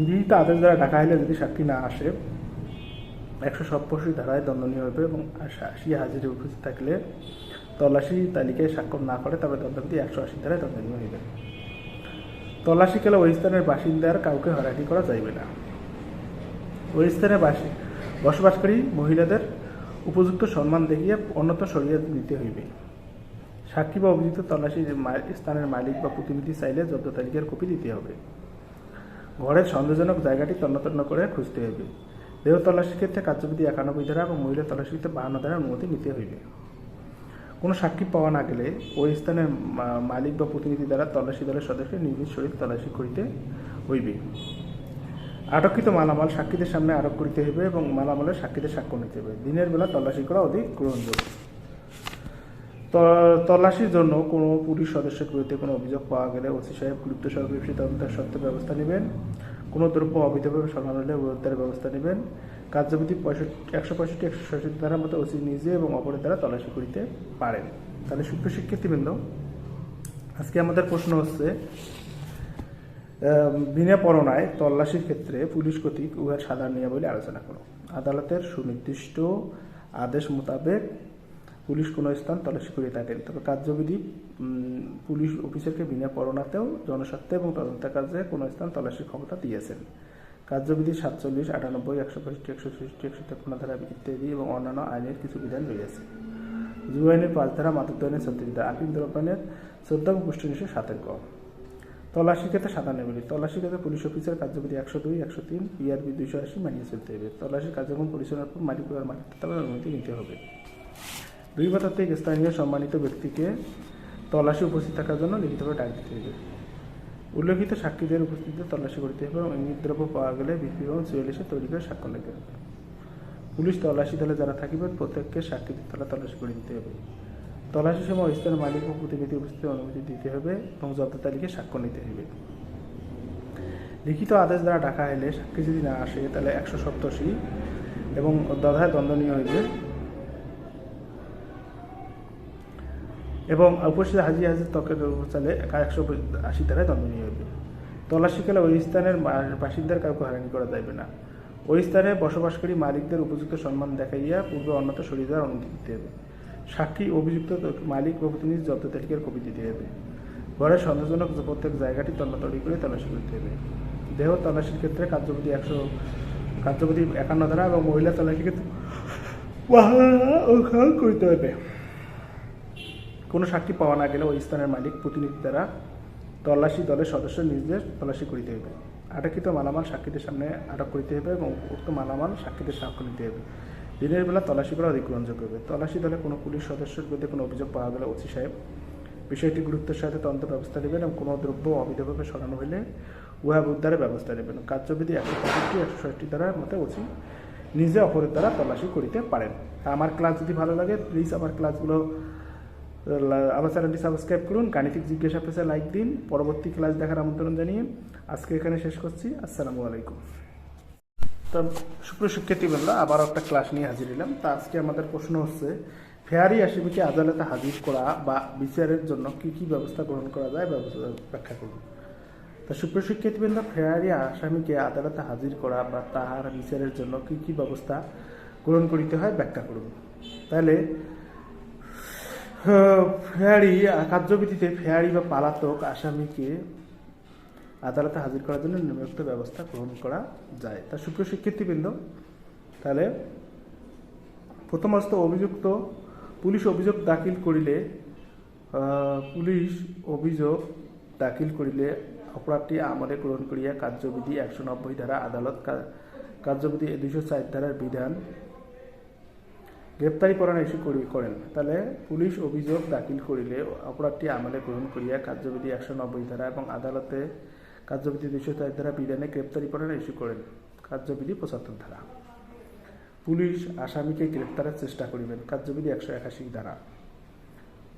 লিখিত আদেশ দ্বারা ডাকা হইলে যদি সাক্ষী না আসে 187 ধারায় দণ্ডনীয় হইবে এবং সাক্ষী হাজিরে উপস্থিত থাকলে তল্লাশি তালিকায় স্বাক্ষর না করে তবে দণ্ডবিধি 180 ধারায় দণ্ডনীয় হইবে। তল্লাশিকালে ওই স্থানের বাসিন্দার কাউকে হয়রানি করা যাইবে না। ওই স্থানে বসবাসকারী মহিলাদের উপযুক্ত সম্মান দেখিয়ে অন্যত্র সরিয়ে দিতে হইবে। সাক্ষী বা অভিযুক্ত তল্লাশি স্থানের মালিক বা প্রতিনিধি চাইলে জব্দ তালিকার কপি দিতে হবে। ঘরের সন্দেহজনক জায়গাটি তন্ন করে খুঁজতে হইবে। দেহ তল্লাশির ক্ষেত্রে কার্যবিধি 91 ধারা এবং মহিলা তল্লাশির ক্ষেত্রে 52 ধারার অনুমতি নিতে হইবে। কোনো সাক্ষী পাওয়া না গেলে ওই স্থানের মালিক বা প্রতিনিধি দ্বারা তল্লাশি দলের সদস্যকে নিজ নিজ শরীর তল্লাশি করিতে হইবে। আটককৃত মালামাল সাক্ষীদের সামনে আরোপ করিতে হইবে এবং মালামালের সাক্ষীদের সাক্ষ্য নিতে হবে। দিনের বেলা তল্লাশি করা অধিক গ্রহণযোগ্য। তল্লাশির জন্য কোনো পুলিশ সদস্যের বিরুদ্ধে কোনো অভিযোগ পাওয়া গেলে ওসি সাহেব গুরুত্ব সহকারে তদন্তের সত্ত্বে ব্যবস্থা নেবেন। কোনো দ্রব্য অবৈধভাবে সরানো হলে উদ্ধারের ব্যবস্থা নেবেন। কার্যবিধি 165-166 ধারার মতো ওসি নিজে এবং অপরের দ্বারা তল্লাশি করিতে পারেন। তাহলে সুপ্রিয় শিক্ষার্থীবৃন্দ, আজকে আমাদের প্রশ্ন হচ্ছে বিনা পরোয়ানায় তল্লাশির ক্ষেত্রে পুলিশ কর্তৃক উহার সাধারণ নিয়মাবলী আলোচনা করো। আদালতের সুনির্দিষ্ট আদেশ মোতাবেক পুলিশ কোনো স্থান তল্লাশি করে থাকেন, তবে কার্যবিধি পুলিশ অফিসারকে বিনা পরোয়ানাতেও জনস্বার্থে এবং তদন্ত কাজে কোনো স্থান তল্লাশির ক্ষমতা দিয়েছেন। কার্যবিধি 47, 98, 165, 166, 153 ধারা ইত্যাদি এবং অন্যান্য আইনের কিছু বিধান রয়েছে। যুব আইনের 5 ধারা, মাদক আইনের 36 ধারা, আপিল দ্রব্যাইনের 14 এবং পুষ্টি 7-এর ক। তল্লাশির ক্ষেত্রে সাধারণ নিয়মাবলী। তল্লাশির ক্ষেত্রে পুলিশ অফিসার কার্যবিধি 102, 103, PRB 280 মানিয়ে চলতে হবে। তল্লাশির কার্যক্রম পরিচালনার পর মালিক ও মালিকের অনুমতি নিতে হবে। 2 বা ততোধিক স্থানীয় সম্মানিত ব্যক্তিকে তল্লাশি উপস্থিত থাকার জন্য লিখিতভাবে ডাক দিতে হবে। উল্লেখিত সাক্ষীদের উপস্থিতিতে তল্লাশি করতে হবে এবং ইঙ্গিত দ্রব্য পাওয়া গেলে বিক্রিবরণ 44 তৈরি করে স্বাক্ষর নিতে হবে। পুলিশ তল্লাশি দলে যারা থাকিবেন প্রত্যেককে সাক্ষীদের তল্লাশি করে দিতে হবে। তল্লাশির সময় স্থানের মালিক ও প্রতিনিধি উপস্থিতির অনুমতি দিতে হবে এবং জব্দ তালিকায় স্বাক্ষর নিতে হবে। লিখিত আদেশ দ্বারা ডাকা হলে সাক্ষী যদি না আসে তাহলে 187 এবং দণ্ডায় দণ্ডনীয় হইবে এবং উপস্থিত হাজির ত্বকের চালে 180 ধারায় দণ্ডনীয় হইবে। তল্লাশিকালে ওই স্থানের বাসিন্দার কাউকে হয়রানি করা যাইবে না। ওই স্থানে বসবাসকারী মালিকদের উপযুক্ত সম্মান দেখাইয়া পূর্বে অন্যত্র সরিয়ে দেওয়ার অনুমতি দিতে হবে। সাক্ষী অভিযুক্ত মালিক ও প্রতিনিধি জব্দ তালিকার কপি দিতে হবে। ঘরের সন্দেহজনক প্রত্যেক জায়গাটি তল্লাতড়ি করে তল্লাশি করতে হবে। দেহ তল্লাশির ক্ষেত্রে কার্যবিধি 51 ধারা এবং মহিলা তল্লাশির ক্ষেত্রে করতে হবে। কোনো সাক্ষী পাওয়া না গেলে ওই স্থানের মালিক প্রতিনিধি দ্বারা তল্লাশি দলের সদস্য নিজেদের তল্লাশি করিতে হবে। আটককৃত মালামাল সাক্ষীদের সামনে আটক করিতে হবে এবং উক্ত মালামাল সাক্ষীদের সাক্ষ্য নিতে হবে। দিনের বেলা তল্লাশি করা অধিক গ্রহণযোগ্য হবে। তল্লাশি দলে কোনো পুলিশ সদস্যের বিরুদ্ধে কোনো অভিযোগ পাওয়া গেলে ওসি সাহেব বিষয়টি গুরুত্বের সাথে তদন্ত ব্যবস্থা নেবেন এবং কোনো দ্রব্য অবৈধভাবে সরানো হলে উহা উদ্ধারের ব্যবস্থা নেবেন। কার্যবিধি 165-166 ধারার মতে ওসি নিজে অপরের দ্বারা তল্লাশি করিতে পারেন। আমার ক্লাস যদি ভালো লাগে প্লিজ আমার ক্লাসগুলো আমার চ্যানেলটি সাবস্ক্রাইব করুন। গাণিতিক জিজ্ঞাসা পেজে লাইক দিন। পরবর্তী ক্লাস দেখার আমন্ত্রণ জানিয়ে আজকে এখানে শেষ করছি। আসসালামু আলাইকুম। তো সুপ্রিয় শিক্ষার্থীবৃন্দ, আবারও একটা ক্লাস নিয়ে হাজির হলাম। তা আজকে আমাদের প্রশ্ন হচ্ছে ফেয়ারি আসামিকে আদালতে হাজির করা বা বিচারের জন্য কি কি ব্যবস্থা গ্রহণ করা যায় ব্যাখ্যা করুন। তা সুপ্রিয় শিক্ষার্থীবৃন্দ, ফেয়ারি আসামিকে আদালতে হাজির করা বা তাহার বিচারের জন্য কি কি ব্যবস্থা গ্রহণ করিতে হয় ব্যাখ্যা করুন। তাহলে ফেয়ারি কার্যবিধিতে ফেয়ারি বা পলাতক আসামিকে আদালতে হাজির করার জন্য নিম্নোক্ত ব্যবস্থা গ্রহণ করা যায়। তা সুপ্রিয় শিক্ষার্থীবৃন্দ, তাহলে প্রথম অবস্থা পুলিশ অভিযোগ দাখিল করিলে অপরাধটি আমলে গ্রহণ করিয়া কার্যবিধি 190 ধারা আদালত কার্যবিধি 204 ধারার বিধান গ্রেপ্তারি পরোয়ানা ইস্যু করেন। তাহলে পুলিশ অভিযোগ দাখিল করিলে অপরাধটি আমলে গ্রহণ করিয়া কার্যবিধি 190 ধারা এবং আদালতে কার্যবিধি 204 ধারা বিধানে গ্রেপ্তারি পরোয়ানা ইস্যু করেন। কার্যবিধি 75 ধারা পুলিশ আসামিকে গ্রেপ্তারের চেষ্টা করিবেন। কার্যবিধি 181 ধারা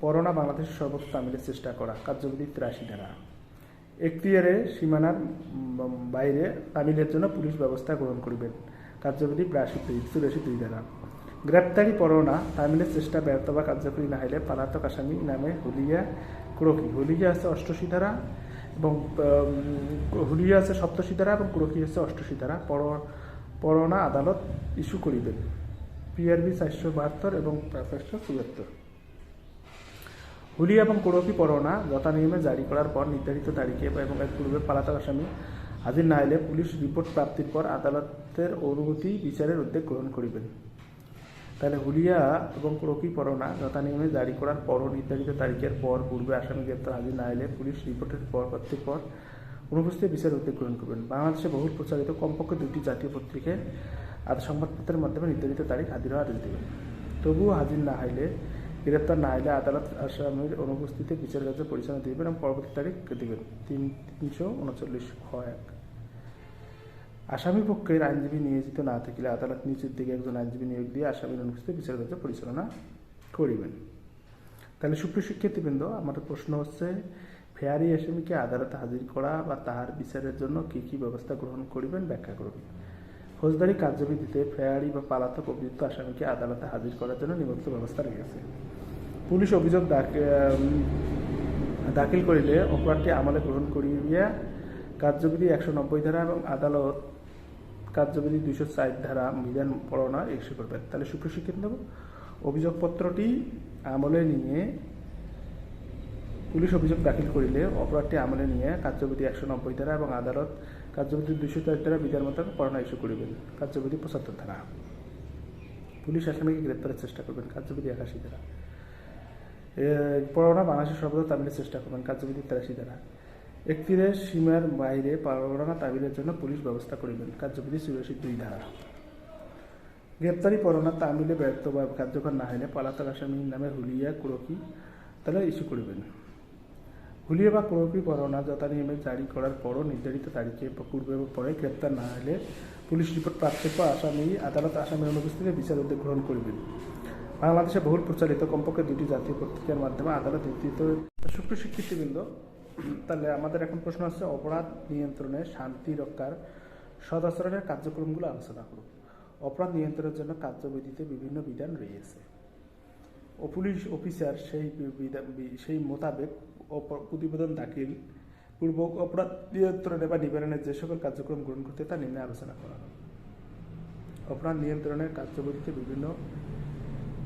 পরোয়ানা বাংলাদেশের সর্বোচ্চ তামিলের চেষ্টা করা। কার্যবিধি 83 ধারা এখতিয়ারে সীমানার বাইরে তামিলের জন্য পুলিশ ব্যবস্থা গ্রহণ করিবেন। কার্যবিধি 84 ধারা গ্রেপ্তারি পরোয়ানা তামিলের চেষ্টা ব্যর্থ বা কার্যকরী না হলে পলাতক আসামি নামে হুলিয়া কুরকি আছে 88 ধারা এবং হুলিয়া আছে 87 ধারা এবং কুরকি আছে 88 ধারা পরোয়ানা আদালত ইস্যু করিবেন। PRB 472 এবং 474 হুলিয়া এবং কুরকি পরোয়ানা যথানিয়মে জারি করার পর নির্ধারিত তারিখে এবং এর পূর্বে পলাতক আসামি হাজির না হলে পুলিশ রিপোর্ট প্রাপ্তির পর আদালতের অনুমতি বিচারের উদ্যোগ গ্রহণ করিবেন। তাহলে হুলিয়া এবং কুরকি পরোয়ানা যথানিয়মে জারি করার পর নির্ধারিত তারিখের পর পূর্বে আসামি গ্রেপ্তার হাজির না হলে পুলিশ রিপোর্টের প্রাপ্তির পর অনুপস্থিত বিচারের উদ্যোগ গ্রহণ করবেন। বাংলাদেশে বহুল প্রচারিত কমপক্ষে 2টি জাতীয় পত্রিকায় আর সংবাদপত্রের মাধ্যমে নির্ধারিত তারিখ হাজির হওয়ার আদেশ দেবেন। তবুও হাজির না হইলে গ্রেপ্তার না হলে আদালত আসামির অনুপস্থিতিতে বিচার কার্য পরিচালনা দিবেন এবং পরবর্তী তারিখ দেবেন। 339 খ 1 আসামি পক্ষের আইনজীবী নিয়োজিত না থাকলে আদালত নিচের দিকে একজন আইনজীবী নিয়োগ দিয়ে আসামির অনুপস্থিতিতে বিচার কার্য পরিচালনা করিবেন। তাহলে সুপ্রিয় শিক্ষার্থীবৃন্দ, আমার প্রশ্ন হচ্ছে, ফেয়ারি আসামিকে আদালতে হাজির করা বা তাহার বিচারের জন্য কি কি ব্যবস্থা গ্রহণ করিবেন ব্যাখ্যা করুন। ফৌজদারি কার্যবিধিতে ফেয়ারি বা পলাতক অভিযুক্ত আসামিকে আদালতে হাজির করার জন্য নিম্নোক্ত ব্যবস্থা রয়েছে। পুলিশ অভিযোগ দাখিল করিলে অপরাধটি আমলে গ্রহণ করিয়া কার্যবিধি 190 ধারা এবং আদালত কার্যবিধি 204 ধারা বিধান পরোয়ানা ইস্যু করবেন। তাহলে সুপ্রিয় শিক্ষার্থী, অভিযোগপত্রটি আমলে নিয়ে পুলিশ অভিযোগ দাখিল করিলে অপরাধটি আমলে নিয়ে কার্যবিধি 190 ধারা এবং আদালত কার্যবিধি 204 ধারা বিধান মোতাবেক পরোয়ানা ইস্যু করিবেন। কার্যবিধি 75 ধারা পুলিশ আসামিকে গ্রেপ্তারের চেষ্টা করবেন। কার্যবিধি 81 ধারা পরোয়ানা বাংলাদেশের সর্বদা তামিলের চেষ্টা করবেন। কার্যবিধি 83 ধারা একটির সীমার বাইরে পরোয়ানা তামিলের জন্য পুলিশ ব্যবস্থা করিবেন। কার্যবিধি 84 ধারা গ্রেপ্তারি পরোয়ানা তামিলে ব্যর্থ বা কার্যকর না হলে পলাতক আসামির নামে হুলিয়া কুরকি তাহলে ইস্যু করিবেন। হুলিয়া বা কুরকি পরোয়ানা যথানিয়মে জারি করার পরও নির্ধারিত তারিখে পূর্বে এবং পরে গ্রেপ্তার না হলে পুলিশ রিপোর্ট প্রাপ্তব্য আসামি আদালত আসামির অনুপস্থিতিতে বিচার উদ্যোগ গ্রহণ করিবেন। বাংলাদেশে বহুল প্রচারিত কমপক্ষে 2টি জাতীয় পত্রিকার মাধ্যমে আদালত নির্ধারিত। সুপ্রিয় শিক্ষার্থীবৃন্দ, তাহলে আমাদের এখন প্রশ্ন হচ্ছে, অপরাধ নিয়ন্ত্রণে শান্তি রক্ষার সদাচরণের কার্যক্রমগুলো আলোচনা করুন। অপরাধ নিয়ন্ত্রণের জন্য কার্যবিধিতে বিভিন্ন বিধান রয়েছে ও পুলিশ অফিসার সেই মোতাবেক প্রতিবেদন দাখিল পূর্বক অপরাধ নিয়ন্ত্রণে বা নিবারণের যে সকল কার্যক্রম গ্রহণ করতে তা নিম্নে আলোচনা করা হবে। অপরাধ নিয়ন্ত্রণের কার্যবিধিতে বিভিন্ন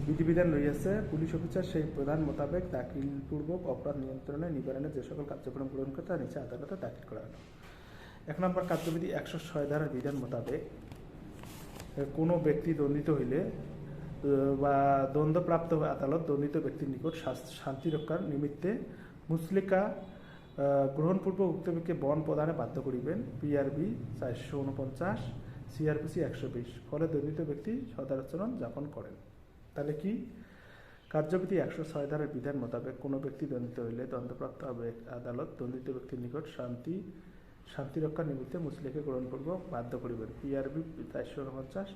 বিধিবিধান রয়েছে। পুলিশ অফিসার সেই প্রধান মোতাবেক দাখিল পূর্বক অপরাধ নিয়ন্ত্রণে নিবারণের যে সকল কার্যক্রম গ্রহণ করতে তা নিচে আদালতে দাখিল করা হলো। 1 নম্বর কার্যবিধি 106 ধারার বিধান মোতাবেক কোনো ব্যক্তি দণ্ডিত হইলে বা দ্বন্দ্বপ্রাপ্ত আদালত দণ্ডিত ব্যক্তির নিকট শান্তি রক্ষার নিমিত্তে মুচলেকা গ্রহণপূর্বক উক্ত ব্যক্তিকে বন্ড প্রদানে বাধ্য করিবেন। পিআরবি 449, সিআরপিসি 120, ফলে দণ্ডিত ব্যক্তি সদাচরণ যাপন করেন। তাহলে কি, কার্যবিধি 106 ধারার বিধান মোতাবেক কোনো ব্যক্তি দণ্ডিত হইলে দণ্ডপ্রাপ্ত আদালত দণ্ডিত ব্যক্তির নিকট শান্তি রক্ষার নিমিত্তে মুচলেকা গ্রহণপূর্বক বাধ্য করিবেন। পিআরবি 449,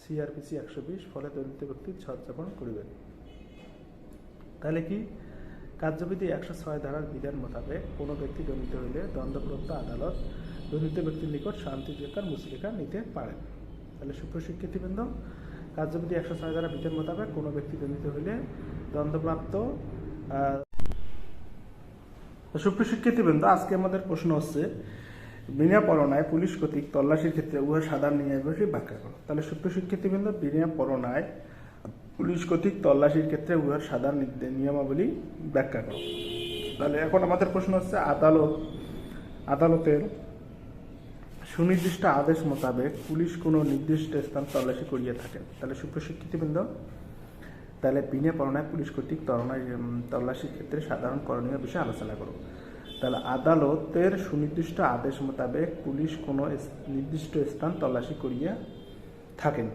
সিআরপিসি 120, ফলে দণ্ডিত ব্যক্তির সদাচরণ করিবেন। তাহলে কি, কার্যবিধি 106 ধারার বিধান মোতাবেক কোনো ব্যক্তি দণ্ডিত হইলে দণ্ডপ্রাপ্ত আদালত দণ্ডিত ব্যক্তির নিকট শান্তি রক্ষার মুচলেকা নিতে পারেন। তাহলে সুপ্রিয় শিক্ষার্থীবৃন্দ, কার্যবিধি 106 ধারা বিধান মোতাবেক কোনো ব্যক্তি দণ্ডিত হইলে দণ্ডপ্রাপ্ত। সুপ্রিয় শিক্ষার্থীবৃন্দ, আজকে আমাদের প্রশ্ন হচ্ছে, বিনা পরোয়ানায় পুলিশ কর্তৃক তল্লাশির ক্ষেত্রে উহার সাধারণ নিয়মাবলী ব্যাখ্যা করো। তাহলে সুপ্রিয় শিক্ষার্থীবৃন্দ, বিনা পরোয়ানায় পুলিশ কর্তৃক তল্লাশির ক্ষেত্রে উহার সাধারণ নিয়মাবলী ব্যাখ্যা করো। তাহলে এখন আমাদের প্রশ্ন হচ্ছে, আদালতের সুনির্দিষ্ট আদেশ মোতাবেক পুলিশ কোনো নির্দিষ্ট স্থান তল্লাশি করিয়া থাকেন। তাহলে সুপ্রিয় শিক্ষার্থীবৃন্দ, তাহলে বিনা পরোয়ানায় পুলিশ কর্তৃক তল্লাশির ক্ষেত্রে সাধারণ করণীয় বিষয়ে আলোচনা করো। তাহলে আদালতের সুনির্দিষ্ট আদেশ মোতাবেক পুলিশ কোনো নির্দিষ্ট স্থান তল্লাশি করিয়া থাকেন।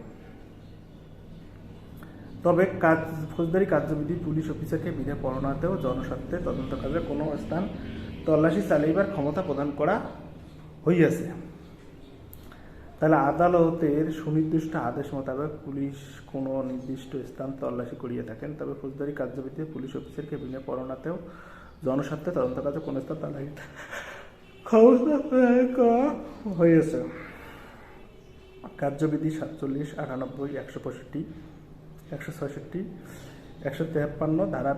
তবে ফৌজদারি কার্যবিধি পুলিশ অফিসারকে বিনা পরোয়ানাতেও জনস্বার্থে তদন্ত কাজে কোনো স্থান তল্লাশি চালাইবার ক্ষমতা প্রদান করা হইয়াছে। তাহলে আদালতের সুনির্দিষ্ট আদেশ মোতাবেক পুলিশ কোনো নির্দিষ্ট স্থান তল্লাশি করিয়া থাকেন। তবে ফৌজদারি কার্যবিধিতে পুলিশ অফিসারকে বিনা পরোয়ানাতেও জনস্বার্থে তদন্ত কাজে কোনো স্থান তল্লাশি ক্ষমতা প্রদান করা হয়েছে। কার্যবিধি 47, 98, 165, 166, 153 ধারা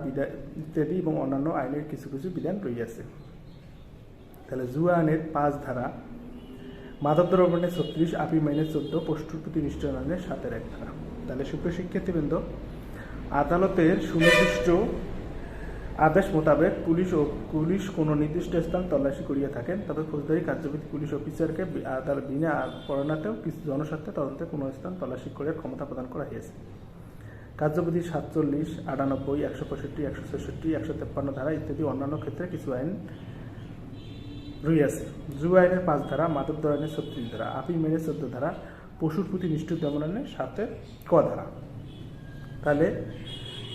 ইত্যাদি এবং অন্যান্য আইনের কিছু কিছু বিধান রইয়াছে। তাহলে জুয়া আইনের 5 ধারা, মাদকদ্রব্য আইনের 36, আপিল আইনের 14, পশুর প্রতি নিষ্ঠুর আইনের 7-1 ধারা। তাহলে সুপ্রিয় শিক্ষার্থীবৃন্দ, আদালতের সুনির্দিষ্ট আদেশ মোতাবেক পুলিশ কোনো নির্দিষ্ট স্থান তল্লাশি করিয়া থাকেন। তবে ফৌজদারি কার্যবিধি পুলিশ অফিসারকে বিনা পরোয়ানাতেও কিছু জনস্বার্থে তদন্তে কোনো স্থান তল্লাশি করার ক্ষমতা প্রদান করা হয়েছে। কার্যবিধি 47, 98, 165, 166, 153 ধারা ইত্যাদি অন্যান্য ক্ষেত্রে কিছু আইন রইয়াছে। জুয়া আইনের 5 ধারা, মাদকদ্রব্য আইনের 36 ধারা, আপিল আইনের 14 ধারা, পশুর প্রতি নিষ্ঠুর দমন আইনের 7-ক ধারা। তাহলে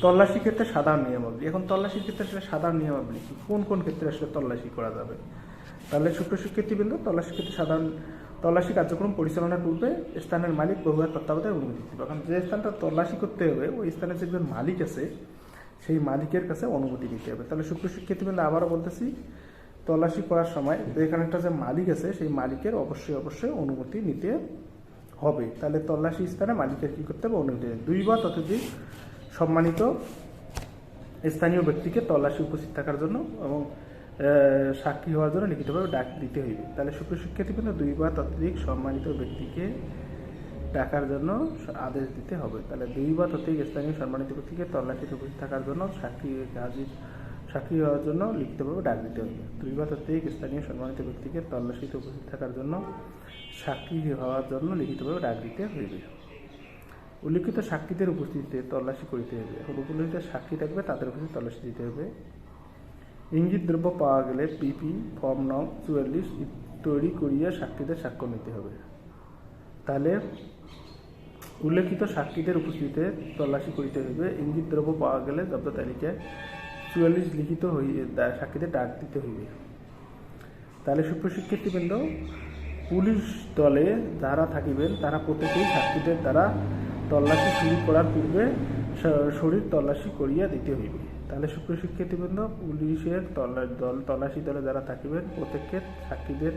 তল্লাশি ক্ষেত্রে সাধারণ নিয়মাবলী। এখন তল্লাশির ক্ষেত্রে আসলে সাধারণ নিয়মাবলী কোন কোন ক্ষেত্রে আসলে তল্লাশি করা যাবে? তাহলে সুপ্রিয় শিক্ষার্থীবৃন্দ, তল্লাশির ক্ষেত্রে সাধারণ তল্লাশি কার্যক্রম পরিচালনার পূর্বে স্থানের মালিক বহুবার তত্ত্বাবধানে অনুমতি দিতে হবে। কারণ যে স্থানটা তল্লাশি করতে হবে ওই স্থানের যে একজন মালিক আছে সেই মালিকের কাছে অনুমতি নিতে হবে। তাহলে সুপ্রিয় শিক্ষার্থীবৃন্দ, আবারও বলতেছি, তল্লাশি করার সময় যেখানে একটা যে মালিক আছে সেই মালিকের অবশ্যই অনুমতি নিতে হবে। তাহলে তল্লাশি স্থানে মালিকের কী করতে হবে? অনুমতি নেবে। 2 বা ততোধিক সম্মানিত স্থানীয় ব্যক্তিকে তল্লাশি উপস্থিত থাকার জন্য এবং সাক্ষী হওয়ার জন্য লিখিতভাবে ডাক দিতে হইবে। তাহলে সুপ্রিয় শিক্ষার্থীবৃন্দ, 2 বা ততোধিক সম্মানিত ব্যক্তিকে ডাকার জন্য আদেশ দিতে হবে। তাহলে 2 বা ততোধিক স্থানীয় সম্মানিত ব্যক্তিকে তল্লাশিতে উপস্থিত থাকার জন্য সাক্ষী হওয়ার জন্য লিখিতভাবে ডাক দিতে হবে। 2 বা ততোধিক স্থানীয় সম্মানিত ব্যক্তিকে তল্লাশিতে উপস্থিত থাকার জন্য সাক্ষী হওয়ার জন্য লিখিতভাবে ডাক দিতে হইবে। উল্লিখিত সাক্ষীদের উপস্থিতিতে তল্লাশি করিতে হবে। এখন উল্লিখিত সাক্ষী থাকবে, তাদের উপস্থিত তল্লাশি দিতে হবে। ইঙ্গিত দ্রব্য পাওয়া গেলে পিপি ফর্ম নং 44 তৈরি করিয়া সাক্ষীদের স্বাক্ষর নিতে হবে। তাহলে উল্লেখিত সাক্ষীদের উপস্থিতিতে তল্লাশি করিতে হইবে। ইঙ্গিত দ্রব্য পাওয়া গেলে জব্দ তালিকায় 44 লিখিত হইয়ে সাক্ষীদের ডাক দিতে হইবে। তাহলে সুপ্রিয় শিক্ষার্থীবৃন্দ, পুলিশ দলে যারা থাকিবেন তারা প্রত্যেকেই সাক্ষীদের দ্বারা তল্লাশি শুরু করার পূর্বে শরীর তল্লাশি করিয়া দিতে হইবে। তাহলে সুপ্রিয় শিক্ষার্থীবৃন্দ, পুলিশের তল্লাশি দলে যারা থাকিবেন প্রত্যেককে সাক্ষীদের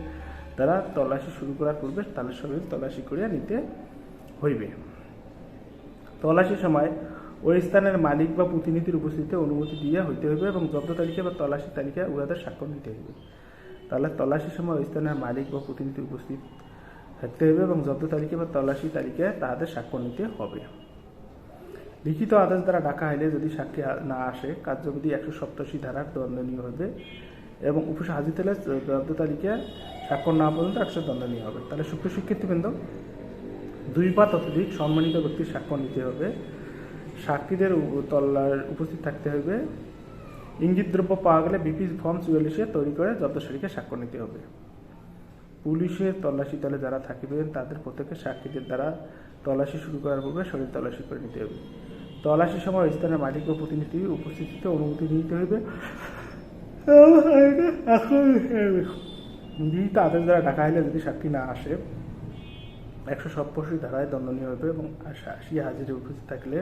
দ্বারা তল্লাশি শুরু করার পূর্বে তাহলে শরীর তল্লাশি করিয়া নিতে হইবে। তল্লাশির সময় ওই স্থানের মালিক বা প্রতিনিধির উপস্থিতিতে অনুমতি দিয়ে হইতে হইবে এবং জব্দ তালিকা বা তল্লাশি তালিকায় উহাদের স্বাক্ষর নিতে হইবে। তাহলে তল্লাশির সময় ওই স্থানের মালিক বা প্রতিনিধি উপস্থিত থাকতে হবে এবং জব্দ তালিকা বা তল্লাশি তালিকায় তাহাদের স্বাক্ষর নিতে হবে। লিখিত আদেশ দ্বারা ডাকা হইলে যদি সাক্ষী না আসে কার্যবিধি 187 ধারার দণ্ডনীয় হবে এবং উপসে হাজির হলে জব্দ তালিকায় স্বাক্ষর না পর্যন্ত 100 দণ্ডনীয় হবে। তাহলে সুপ্রিয় শিক্ষার্থীবৃন্দ, 2 বা ততোধিক সম্মানিত ব্যক্তির স্বাক্ষর নিতে হবে। সাক্ষীদের উপস্থিত থাকতে হবে। ইঙ্গিত দ্রব্য পাওয়া গেলে বিপি ফর্ম 44 তৈরি করে জব্দ তালিকায় স্বাক্ষর নিতে হবে। পুলিশের তল্লাশি দলে যারা থাকিবেন তাদের প্রত্যেকে সাক্ষীদের দ্বারা তল্লাশি শুরু করার পূর্বে শরীর তল্লাশি করে নিতে হবে। তল্লাশির সময় স্থানের মালিক ও প্রতিনিধি উপস্থিতিতে অনুমতি নিতে হইবে। লিখিত আদেশ দ্বারা ডাকা হইলে যদি সাক্ষী না আসে 187 ধারায় দণ্ডনীয় হবে এবং সাক্ষী হাজিরে উপস্থিত থাকলে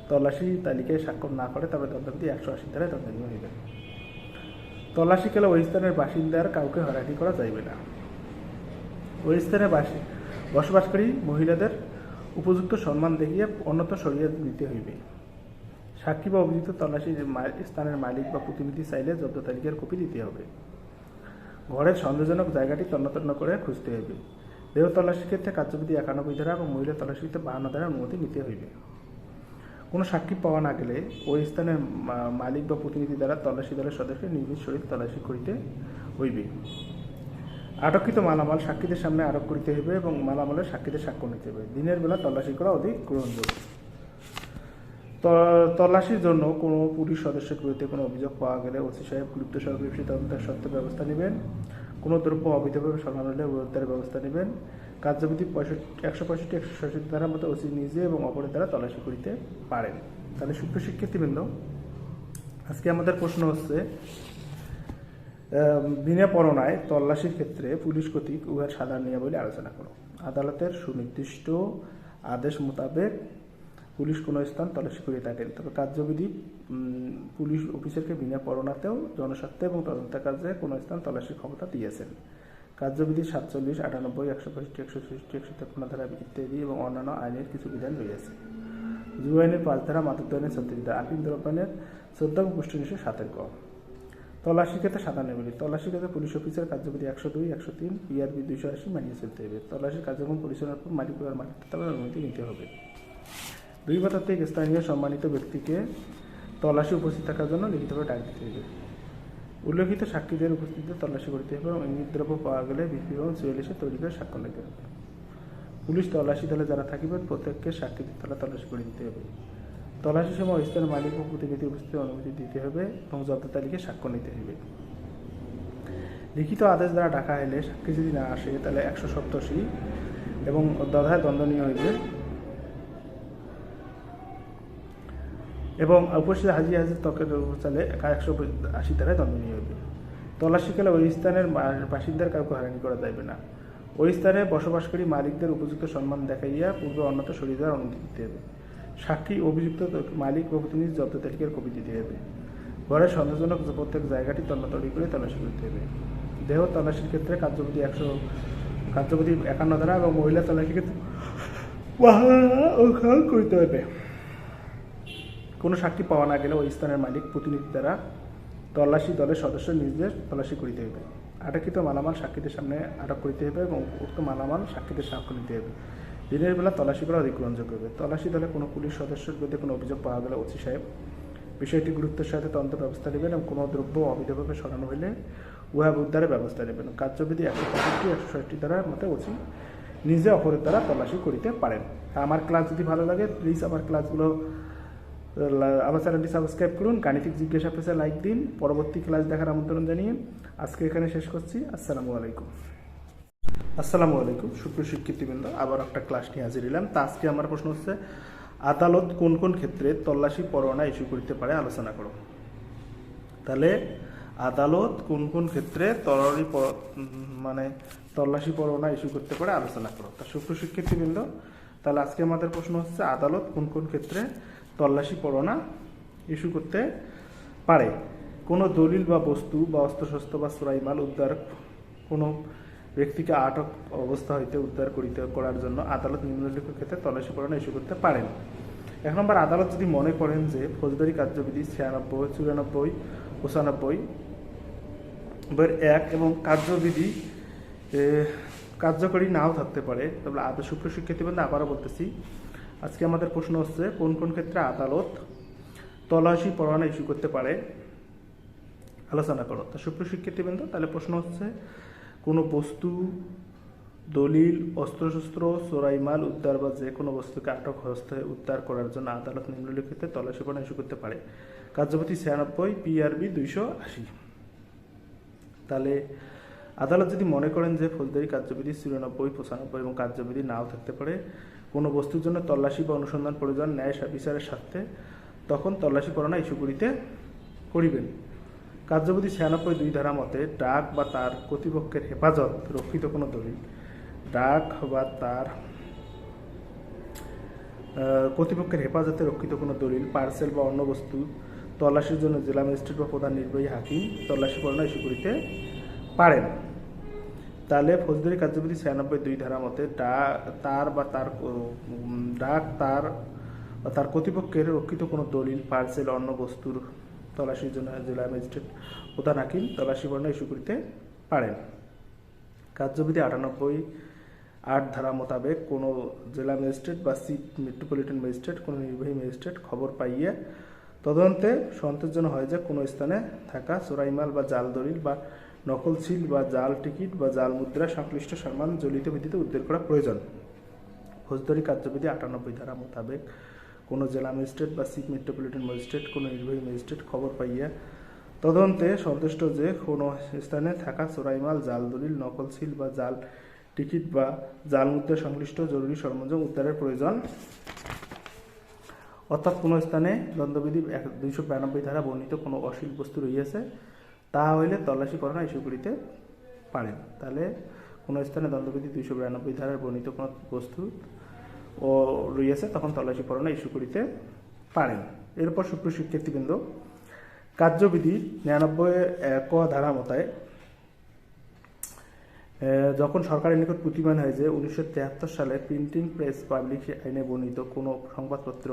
তল্লাশি তালিকায় স্বাক্ষর না করে তবে দণ্ডবিধি 180 ধারায় দণ্ডনীয় হইবে। তল্লাশি কালে ওই স্থানের বাসিন্দার কাউকে হয়রানি করা যাইবে না। ওই স্থানে বসবাসকারী মহিলাদের উপযুক্ত সম্মান দেখিয়ে অন্যত্র সরিয়ে দিতে হইবে। সাক্ষী বা অভিযুক্ত তল্লাশি স্থানের মালিক বা প্রতিনিধি চাইলে জব্দ তালিকার কপি দিতে হবে। ঘরের সন্দেহজনক জায়গাটি তন্ন করে খুঁজতে হইবে। দেহ তল্লাশির ক্ষেত্রে কার্যবিধি 91 ধারা এবং মহিলা তল্লাশির ক্ষেত্রে 52 ধারার অনুমতি নিতে হইবে। কোনো সাক্ষী পাওয়া না গেলে ওই স্থানের মালিক বা প্রতিনিধি দ্বারা তল্লাশি দলের সদস্যকে নিজ শরীর তল্লাশি করিতে হইবে। আটককৃত মালামাল সাক্ষীদের সামনে আরোপ করিতে হইবে এবং মালামালের সাক্ষীদের স্বাক্ষর নিতে হবে। দিনের বেলা তল্লাশি করা অধিক গ্রহণযোগ্য। তল্লাশির জন্য কোনো পুলিশ সদস্যের বিরুদ্ধে কোনো অভিযোগ পাওয়া গেলে ওসি সাহেব লিপ্ত সহযোগী তদন্তের সত্ত্বে ব্যবস্থা নেবেন। কোনো দ্রব্য অবৈধভাবে সরানো হলে উদ্ধারের ব্যবস্থা নেবেন। কার্যবিধি 165, 166 ধারার মতো ওসি নিজে এবং অপরের দ্বারা তল্লাশি করিতে পারেন। তাহলে সুপ্রিয় শিক্ষার্থীবৃন্দ, আজকে আমাদের প্রশ্ন হচ্ছে বিনা পরোয়ানায় তল্লাশির ক্ষেত্রে পুলিশ কর্তৃক উহার সাধারণ নিয়মাবলী আলোচনা করো। আদালতের সুনির্দিষ্ট আদেশ মোতাবেক পুলিশ কোনো স্থান তল্লাশি করিয়ে থাকেন, তবে কার্যবিধি পুলিশ অফিসারকে বিনা পরোয়ানাতেও জনস্বার্থে এবং তদন্ত কাজে কোনো স্থান তল্লাশির ক্ষমতা দিয়েছেন। কার্যবিধি 47, 98, 165, 166, 153 ধারা ইত্যাদি এবং অন্যান্য আইনের কিছু বিধান রয়েছে। যুব আইনের 5 ধারা, মাদক আইনের 36 ধারা, আপিল দ্রব্য আইনের 14 এবং পুষ্টি নিষেধ 7 ক। তল্লাশির ক্ষেত্রে সাধারণ নিয়মাবলী। তল্লাশির ক্ষেত্রে পুলিশ অফিসার কার্যবিধি 102, 103, পিআরবি 280 মানিয়ে চলতে হবে। তল্লাশির কার্যক্রম পরিচালনার পর মালিক বা মালিকের অনুমতি নিতে হবে। 2 বা ততোধিক স্থানীয় সম্মানিত ব্যক্তিকে তল্লাশি উপস্থিত থাকার জন্য লিখিতভাবে ডাক দিতে হবে। উল্লেখিত সাক্ষীদের উপস্থিতিতে তল্লাশি করতে হবে এবং ইঙ্গিত দ্রব্য পাওয়া গেলে বিপি ফর্ম 44 তৈরি করে স্বাক্ষর নিতে হবে। পুলিশ তল্লাশি দলে যারা থাকিবেন প্রত্যেককে সাক্ষীদের দ্বারা তল্লাশি করে দিতে হবে। তল্লাশির সময় স্থানের মালিক ও প্রতিনিধি উপস্থিতির অনুমতি দিতে হবে এবং জব্দ তালিকায় স্বাক্ষর নিতে হবে। লিখিত আদেশ দ্বারা ডাকা হলে সাক্ষী যদি না আসে তাহলে 187 এবং ধারায় দণ্ডনীয় হইবে এবং উপস্থিত হাজির তর্কের চালে 180 ধারায় দণ্ডনীয় হইবে। তল্লাশিকালে ওই স্থানের বাসিন্দার কাউকে হয়রানি করা যাবে না। ওই স্থানে বসবাসকারী মালিকদের উপযুক্ত সম্মান দেখাইয়া পূর্বে অন্যত্র সরিয়ে দেওয়ার অনুমতি দিতে হবে। সাক্ষী অভিযুক্ত মালিক বা প্রতিনিধি জব্দ তালিকার কপি দিতে হবে। ঘরের সন্দেহজনক প্রত্যেক জায়গাটি তল্লাতড়ি করে তল্লাশি করতে হবে। দেহ তল্লাশির ক্ষেত্রে কার্যবিধি 51 ধারা এবং মহিলা তল্লাশির ক্ষেত্রে করতে হবে। কোনো সাক্ষী পাওয়া না গেলে ওই স্থানের মালিক প্রতিনিধি দ্বারা তল্লাশি দলের সদস্য নিজেদের তল্লাশি করিতে হবে। আটককৃত মালামাল সাক্ষীদের সামনে আটক করিতে হবে এবং উক্ত মালামাল সাক্ষীদের সাক্ষ্য নিতে হবে। দিনের বেলা তল্লাশি করা অধিক গ্রহণযোগ্য হবে। তল্লাশি দলে কোনো পুলিশ সদস্যের বিরুদ্ধে কোনো অভিযোগ পাওয়া গেলে ওসি সাহেব বিষয়টি গুরুত্বের সাথে তদন্ত ব্যবস্থা নেবেন এবং কোনো দ্রব্য অবৈধভাবে সরানো হলে উহা উদ্ধারের ব্যবস্থা নেবেন। কার্যবিধি 165-160 ধারার মতে ওসি নিজে অপরের দ্বারা তল্লাশি করিতে পারেন। আমার ক্লাস যদি ভালো লাগে প্লিজ আমার ক্লাসগুলো আমার চ্যানেলটি সাবস্ক্রাইব করুন, গাণিতিক জিজ্ঞাসা পেজে লাইক দিন, পরবর্তী ক্লাস দেখার আমন্ত্রণ জানিয়ে আজকে এখানে শেষ করছি। আসসালামু আলাইকুম সুপ্রিয় শিক্ষার্থীবৃন্দ, আবার একটা ক্লাস নিয়ে হাজির হলাম। তা আজকে আমার প্রশ্ন হচ্ছে, আদালত কোন কোন ক্ষেত্রে তল্লাশি পরোয়ানা ইস্যু করতে পারে আলোচনা করো। তাহলে আদালত কোন কোন ক্ষেত্রে তল্লাশি পরোয়ানা ইস্যু করতে পারে আলোচনা করো। তা সুপ্রিয় শিক্ষার্থীবৃন্দ, তাহলে আজকে আমাদের প্রশ্ন হচ্ছে, আদালত কোন কোন ক্ষেত্রে তল্লাশি পরোয়ানা ইস্যু করতে পারে। কোনো দলিল বা বস্তু বা অস্ত্রশস্ত্র বা চোরাই মাল উদ্ধার, কোনো ব্যক্তিকে আটক অবস্থা হইতে উদ্ধার করার জন্য আদালত নিম্নলিখিত ক্ষেত্রে তল্লাশি পরোয়ানা ইস্যু করতে পারেন। 1 নম্বর, আদালত যদি মনে করেন যে ফৌজদারি কার্যবিধি 96, 94, 95 1 এবং কার্যবিধি কার্যকরী নাও থাকতে পারে। তবে সুপ্রিয় শিক্ষার্থীবৃন্দ, আবারও বলতেছি, আজকে আমাদের প্রশ্ন হচ্ছে কোন কোন ক্ষেত্রে আদালত তল্লাশি পরোয়ানা ইস্যু করতে পারে আলোচনা করো। তা সুপ্রিয় শিক্ষার্থীবৃন্দ, তাহলে প্রশ্ন হচ্ছে, কোনো বস্তু, দলিল, অস্ত্রশস্ত্র, চোরাই মাল উদ্ধার বা যে কোনো বস্তুকে আটক হস্তে উদ্ধার করার জন্য আদালত নিম্নলিখিত তল্লাশি পরোয়ানা ইস্যু করতে পারে। কার্যবিধি 96, PRB 280। তাহলে আদালত যদি মনে করেন যে ফৌজদারি কার্যবিধি 94, 95 এবং কার্যবিধি নাও থাকতে পারে, কোনো বস্তুর জন্য তল্লাশি বা অনুসন্ধান প্রয়োজন ন্যায় বিচারের স্বার্থে, তখন তল্লাশি পরোয়ানা ইস্যু করিবেন। কার্যবিধি 96, 2 ধারা মতে ডাক বা তার কর্তৃপক্ষের হেফাজত রক্ষিত কোনো দলিল, ডাক বা তার কর্তৃপক্ষের হেফাজতে রক্ষিত কোনো দলিল, পার্সেল বা অন্য বস্তু তল্লাশির জন্য জেলা ম্যাজিস্ট্রেট বা প্রধান নির্বাহী হাকিম তল্লাশি পরোয়ানা ইস্যু করিতে পারেন। তাহলে ফৌজদারি কার্যবিধি 96, 2 ধারা মতে তার কর্তৃপক্ষের রক্ষিত কোনো দলিল, পার্সেল, অন্য বস্তুর তল্লাশির জন্য জেলা ম্যাজিস্ট্রেট প্রধান হাকিম তল্লাশি পরোয়ানা ইস্যু করতে পারেন। কার্যবিধি 98, 8 ধারা মোতাবেক কোনো জেলা ম্যাজিস্ট্রেট বা চিফ মেট্রোপলিটন ম্যাজিস্ট্রেট কোনো নির্বাহী ম্যাজিস্ট্রেট খবর পাইয়া তদন্তে সন্তোষজনক হয় যে কোনো স্থানে থাকা চোরাই মাল বা জাল দলিল বা নকল সিল বা জাল টিকিট বা জাল মুদ্রা সংশ্লিষ্ট সম্মান জলিত ভিত্তিতে উদ্ধার করা প্রয়োজন। ফৌজদারি কার্যবিধি 98 ধারা মোতাবেক কোনো জেলা ম্যাজিস্ট্রেট বা চিফ মেট্রোপলিটন ম্যাজিস্ট্রেট কোনো নির্বাহী ম্যাজিস্ট্রেট খবর পাইয়া তদন্তে সন্তুষ্ট যে কোনো স্থানে থাকা চোরাই মাল, জাল দলিল, নকল সিল বা জাল টিকিট বা জাল মুদ্রা সংশ্লিষ্ট জরুরি সরঞ্জাম উদ্ধারের প্রয়োজন, অর্থাৎ কোনো স্থানে দণ্ডবিধি 292 ধারা বর্ণিত কোনো অশ্লীল বস্তু রহিয়াছে, তাহা হইলে তল্লাশি পরোয়ানা ইস্যু করিতে পারেন। তাহলে কোনো স্থানে দণ্ডবিধি 292 ধারার বর্ণিত কোনো বস্তু রয়েছে, তখন তল্লাশি পরোয়ানা ইস্যু করিতে পারেন। এরপর সুপ্রিয় শিক্ষার্থীবৃন্দ, কার্যবিধি 99 ক ধারা মতায় যখন সরকারের নিকট প্রতিমান হয় যে 1973 সালে প্রিন্টিং প্রেস পাবলিক আইনে বর্ণিত কোনো সংবাদপত্র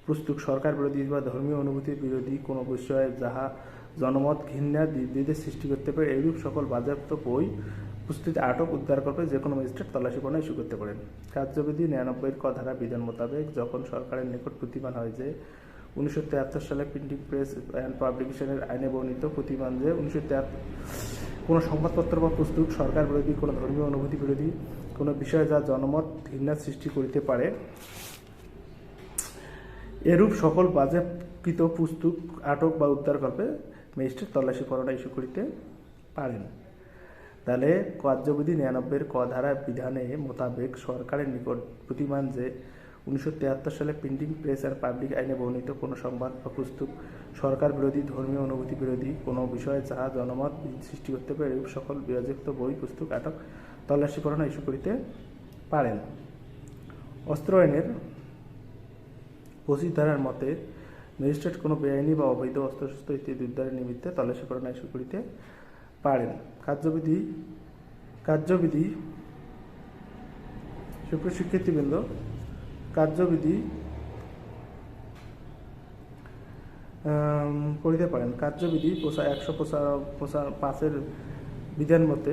পুস্তক সরকার বিরোধী বা ধর্মীয় অনুভূতির বিরোধী কোনো বিষয়ে যাহা জনমত, ঘৃণা, বিদ্বেষের সৃষ্টি করতে পারে, এইরূপ সকল বাজেয়াপ্ত বই পুস্তক আটক উদ্ধার করবে যে কোনো ম্যাজিস্ট্রেট তল্লাশি পরোয়ানা ইস্যু করতে পারেন। কার্যবিধি 99 ক ধারা বিধান মোতাবেক যখন সরকারের নিকট প্রতিমান হয় যে 1973 সালে প্রিন্টিং প্রেস অ্যান্ড পাবলিকেশনের আইনে বর্ণিত প্রতিমান যে 1973 কোনো সংবাদপত্র বা পুস্তক সরকার বিরোধী, কোনো ধর্মীয় অনুভূতি বিরোধী কোনো বিষয় যা জনমত, ঘৃণার সৃষ্টি করিতে পারে, এরূপ সকল বাজেয়াপ্তকৃত পুস্তক আটক বা উদ্ধার করবে ম্যাজিস্ট্রেট তল্লাশি পরোয়ানা ইস্যু করিতে পারেন। তাহলে কার্যবিধি 99 ক ধারা বিধানে মোতাবেক সরকারের নিকট প্রতিমান যে 1973 সালে প্রিন্টিং প্রেস আর পাবলিক আইনে বর্ণিত কোনো সংবাদ বা পুস্তক সরকার বিরোধী, ধর্মীয় অনুভূতি বিরোধী কোনো বিষয়ে যাহা জনমত সৃষ্টি করতে পারে, এরূপ সকল বাজেয়াপ্ত বই পুস্তক আটক তল্লাশি পরোয়ানা ইস্যু করিতে পারেন। অস্ত্র আইনের 25 ধারার মতে ম্যাজিস্ট্রেট কোনো বেআইনি বা অবৈধ অস্ত্রশস্ত্র ইত্যাদি উদ্ধারের নিমিত্তে তল্লাশি পরোয়ানা ইস্যু করিতে পারেন। কার্যবিধি সুপ্রিয় শিক্ষার্থীবৃন্দ, কার্যবিধি করিতে পারেন। কার্যবিধি 105-এর বিধান মতে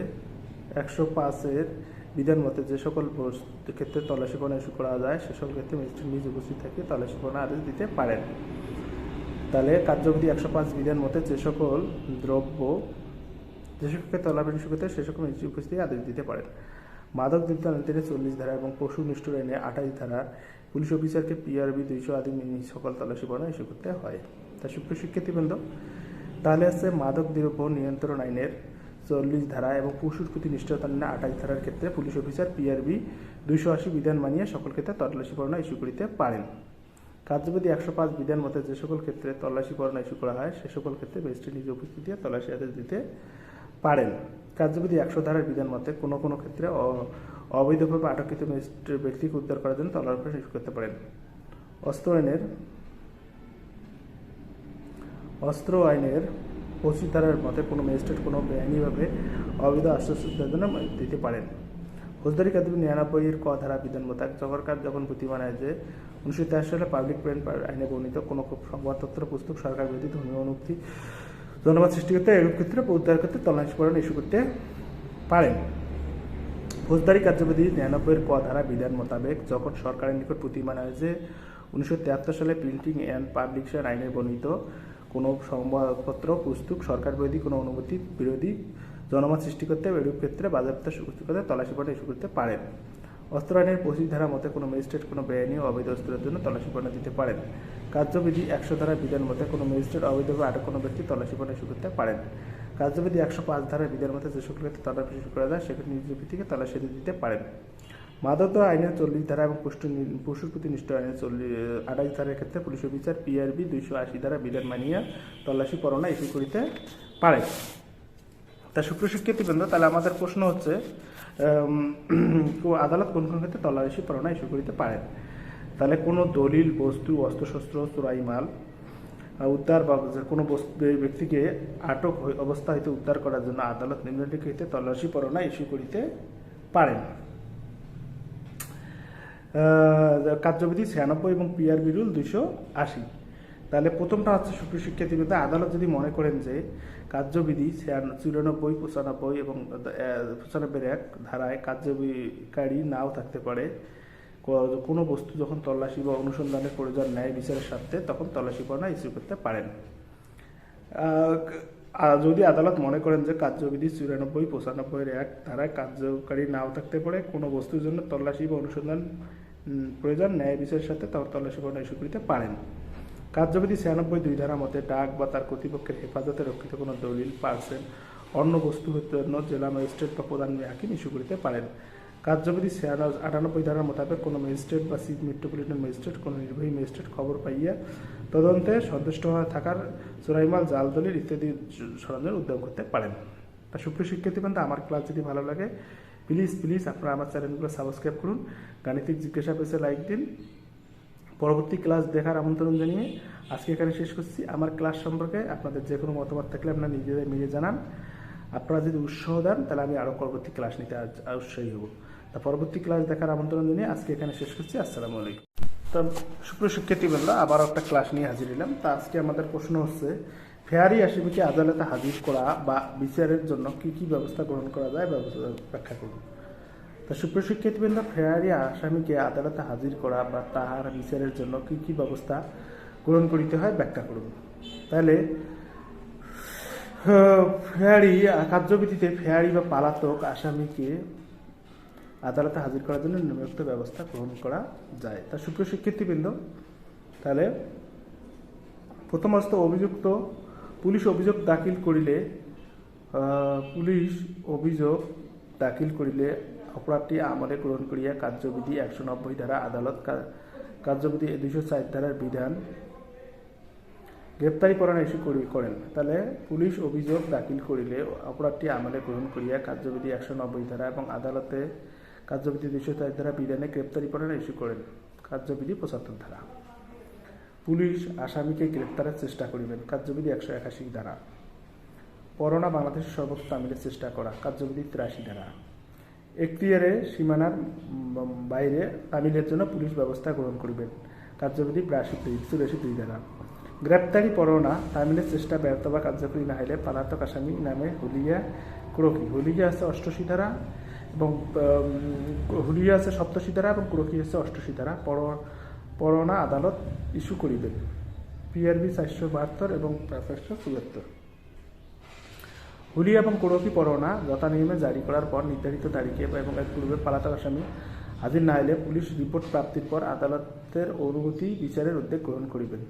105-এর বিধান মতে যে সকল ক্ষেত্রে তল্লাশি পরোয়ানা ইস্যু করা যায় সে সকল ক্ষেত্রে ম্যাজিস্ট্রেট নিজ উপস্থিত থেকে তল্লাশি পরোয়ানা আদেশ দিতে পারেন। তাহলে কার্যবিধি 105 বিধান মতে যে সকল দ্রব্য যে সকলকে তল্লাশি ইস্যু করতে সে সকল ম্যাজিস্ট্রেট উপস্থিত আদেশ দিতে পারেন। মাদক দ্রব্য আইনে 40 ধারা এবং পশু নিষ্ঠুর আইনে 28 ধারা পুলিশ অফিসারকে PRB 200 আদি সকল তল্লাশি পরোয়ানা ইস্যু করতে হয়। তা সুপ্রিয় শিক্ষার্থীবৃন্দ, তাহলে আছে মাদক দ্রব্য নিয়ন্ত্রণ আইনের 40 ধারা এবং পশুর প্রতি নিষ্ঠুরতা আইনে 28 ধারার ক্ষেত্রে পুলিশ অফিসার PRB 280 বিধান মানিয়ে সকল ক্ষেত্রে তল্লাশি পরোয়ানা ইস্যু করিতে পারেন। কার্যবিধি 105 বিধান মতে যে সকল ক্ষেত্রে তল্লাশি পরোয়ানা ইস্যু করা হয় সে সকল ক্ষেত্রে ম্যাজিস্ট্রেট নিজ উপস্থিতি তল্লাশি আদেশ দিতে পারেন। কার্যবিধি 100 ধারার বিধান মতে কোনো ক্ষেত্রে অবৈধভাবে আটককৃত ব্যক্তিকে উদ্ধার করার জন্য তল্লাশি পরোয়ানা ইস্যু করতে পারেন। অস্ত্র আইনের 25 ধারার মতে কোনো ম্যাজিস্ট্রেট কোনো বেআইনিভাবে অবৈধ অস্ত্রশস্ত্রের জন্য দিতে পারেন। ফৌজদারি কার্যবিধি 99-এর ক ধারা বিধান মতে সরকার যখন প্রতিমান হয় যে 1983 সালে পাবলিক প্রেন আইনে বর্ণিত কোনো সংবাদপত্র পুস্তক সরকার বিরোধী ধর্মীয় অনুভূতি জনমত সৃষ্টি করতে এরূপ ক্ষেত্রে উদ্ধার করতে তল্লাশি পরোয়ানা ইস্যু করতে পারেন। ফৌজদারি কার্যবিধি 99-এর ক ধারা বিধান মোতাবেক যখন সরকারের নিকট প্রতিমান হয় যে 1973 সালে প্রিন্টিং অ্যান্ড পাবলিকেশন আইনে বর্ণিত কোনো সংবাদপত্র পুস্তক সরকার বিরোধী কোনো অনুভূতি বিরোধী জনমত সৃষ্টি করতে এরূপ ক্ষেত্রে বাজেয়াপ্ত করতে তল্লাশি পরোয়ানা ইস্যু করতে পারেন। অস্ত্র আইনের 25 ধারা মতে কোনো ম্যাজিস্ট্রেট কোনো বেআইনি ও অবৈধ অস্ত্রের জন্য তল্লাশি পরোয়ানা দিতে পারেন। কার্যবিধি 100 ধারার বিধান মতে কোনো ম্যাজিস্ট্রেট অবৈধভাবে আটক কোনো ব্যক্তি তল্লাশি পরোয়ানা ইস্যু করতে পারেন। কার্যবিধি 105 ধারার বিধান মতে যে সকল ক্ষেত্রে তল্লাশি ইস্যু করা যায় সেক্ষেত্রে নিজ ভিত্তিকে তল্লাশি দিতে পারেন। মাদক আইনের 40 ধারা এবং পশুর প্রতি নিষ্ঠুর আইনের 28 ধারার ক্ষেত্রে পুলিশ অফিসার PRB 280 ধারা বিধান মানিয়া তল্লাশি পরোয়ানা ইস্যু করিতে পারে। তা সুপ্রিয় শিক্ষার্থীবৃন্দ, তাহলে আমাদের প্রশ্ন হচ্ছে আদালত কোন ক্ষেত্রে তল্লাশি পরোয়ানা ইস্যু করিতে পারেন। তাহলে কোনো দলিল, বস্তু, অস্ত্রশস্ত্র, চোরাই মাল উদ্ধার বা কোনো ব্যক্তিকে আটক অবস্থা হইতে উদ্ধার করার জন্য আদালত নিম্নলিখিত তল্লাশি পরোয়ানা ইস্যু করিতে পারেন। কার্যবিধি 96 এবং PRB রুল 280। তাহলে প্রথমটা হচ্ছে সুপ্রিয় শিক্ষার্থীবৃন্দ, আদালত যদি মনে করেন যে কার্যবিধি 94, 95 এবং 95-এর 1 ধারায় কার্যকারী নাও থাকতে পারে, কোনো বস্তু যখন তল্লাশি বা অনুসন্ধানের প্রয়োজন ন্যায় বিচারের স্বার্থে তখন তল্লাশি পরোয়ানা ইস্যু করতে পারেন। যদি আদালত মনে করেন যে কার্যবিধি 94, 95-এর 1 ধারায় কার্যকারী নাও থাকতে পারে, কোনো বস্তুর জন্য তল্লাশি বা অনুসন্ধান প্রয়োজন ন্যায় বিচারের সাথে তখন তল্লাশি পরোয়ানা ইস্যু করতে পারেন। কার্যবিধি 96 2 ধারা মতে ডাক বা তার কর্তৃপক্ষের হেফাজতে রক্ষিত কোনো দলিল, পার্সেল, অন্য বস্তু জন্য জেলা ম্যাজিস্ট্রেট বা প্রধান হাকিম ইস্যু করতে পারেন। কার্যবিধি 98 ধারার মোতাবেক কোনো ম্যাজিস্ট্রেট বা চিফ মেট্রোপলিটন ম্যাজিস্ট্রেট কোনো নির্বাহী ম্যাজিস্ট্রেট খবর পাইয়া তদন্তে সন্তুষ্ট হয়ে থাকার চোরাইমাল, জাল দলিল ইত্যাদি সরঞ্জাম উদ্যোগ করতে পারেন। তা সুপ্রিয় শিক্ষার্থীবৃন্দ, আমার ক্লাস যদি ভালো লাগে প্লিজ আপনারা আমার চ্যানেলগুলো সাবস্ক্রাইব করুন, গাণিতিক জিজ্ঞাসা পেজে লাইক দিন। পরবর্তী ক্লাস দেখার আমন্ত্রণ জানিয়ে আজকে এখানে শেষ করছি। আমার ক্লাস সম্পর্কে আপনাদের যে কোনো মতামত থাকলে আপনারা নিজেদের মিলিয়ে জানান। আপনারা যদি উৎসাহ দেন তাহলে আমি আরও পরবর্তী ক্লাস নিতে উৎসাহী হব। তা পরবর্তী ক্লাস দেখার আমন্ত্রণ জানিয়ে আজকে এখানে শেষ করছি। আসসালামু আলাইকুম। তো সুপ্রিয় শিক্ষার্থীবৃন্দ, আবারও একটা ক্লাস নিয়ে হাজির হলাম। তা আজকে আমাদের প্রশ্ন হচ্ছে ফেয়ারি আসামিকে আদালতে হাজির করা বা বিচারের জন্য কি কি ব্যবস্থা গ্রহণ করা যায় ব্যাখ্যা করুন। তা সুপ্রিয় শিক্ষার্থীবৃন্দ, ফেয়ারি আসামিকে আদালতে হাজির করা বা তাহার বিচারের জন্য কি কি ব্যবস্থা গ্রহণ করিতে হয় ব্যাখ্যা করুন। তাহলে ফেয়ারি কার্যবিধিতে ফেয়ারি বা পলাতক আসামিকে আদালতে হাজির করার জন্য নিম্নোক্ত ব্যবস্থা গ্রহণ করা যায়। তা সুপ্রিয় শিক্ষার্থীবৃন্দ, তাহলে প্রথম অবস্থা পুলিশ অভিযোগ দাখিল করিলে অপরাধটি আমলে গ্রহণ করিয়া কার্যবিধি 190 ধারা আদালত কার্যবিধি 204 ধারার বিধান গ্রেপ্তারি পরোয়ানা ইস্যু করেন, তাহলে পুলিশ অভিযোগ দাখিল করিলে অপরাধটি আমলে গ্রহণ করিয়া কার্যবিধি 190 ধারা এবং আদালতে কার্যবিধি 204 ধারা বিধানে গ্রেপ্তারি পরোয়ানা ইস্যু করেন। কার্যবিধি 75 ধারা। পুলিশ আসামিকে গ্রেপ্তারের চেষ্টা করিবেন। কার্যবিধি 181 ধারা। পরোয়ানা বাংলাদেশের সর্বত্র তামিলের চেষ্টা করা। কার্যবিধি 83 ধারা। এখতিয়ারে সীমানার বাইরে তামিলের জন্য পুলিশ ব্যবস্থা গ্রহণ করিবেন। কার্যবিধি 82 ধারা। গ্রেপ্তারি পরোয়ানা তামিলের চেষ্টা ব্যর্থ বা কার্যকরী না হইলে পলাতক আসামি নামে হুলিয়া কুরকি। হুলিয়া আছে 88 ধারা এবং হুলিয়া আছে 87 ধারা এবং কুরকি আছে 88 ধারা। পরোয়ানা আদালত ইস্যু করিবেন। PRB 472 এবং 474। হুলিয়া এবং কুরকি পরোয়ানা যথানিয়মে জারি করার পর নির্ধারিত তারিখে এবং এর পূর্বে পলাতক আসামি হাজির না হইলে পুলিশ রিপোর্ট প্রাপ্তির পর আদালতের অনুমতি বিচারের উদ্যোগ গ্রহণ করিবেন।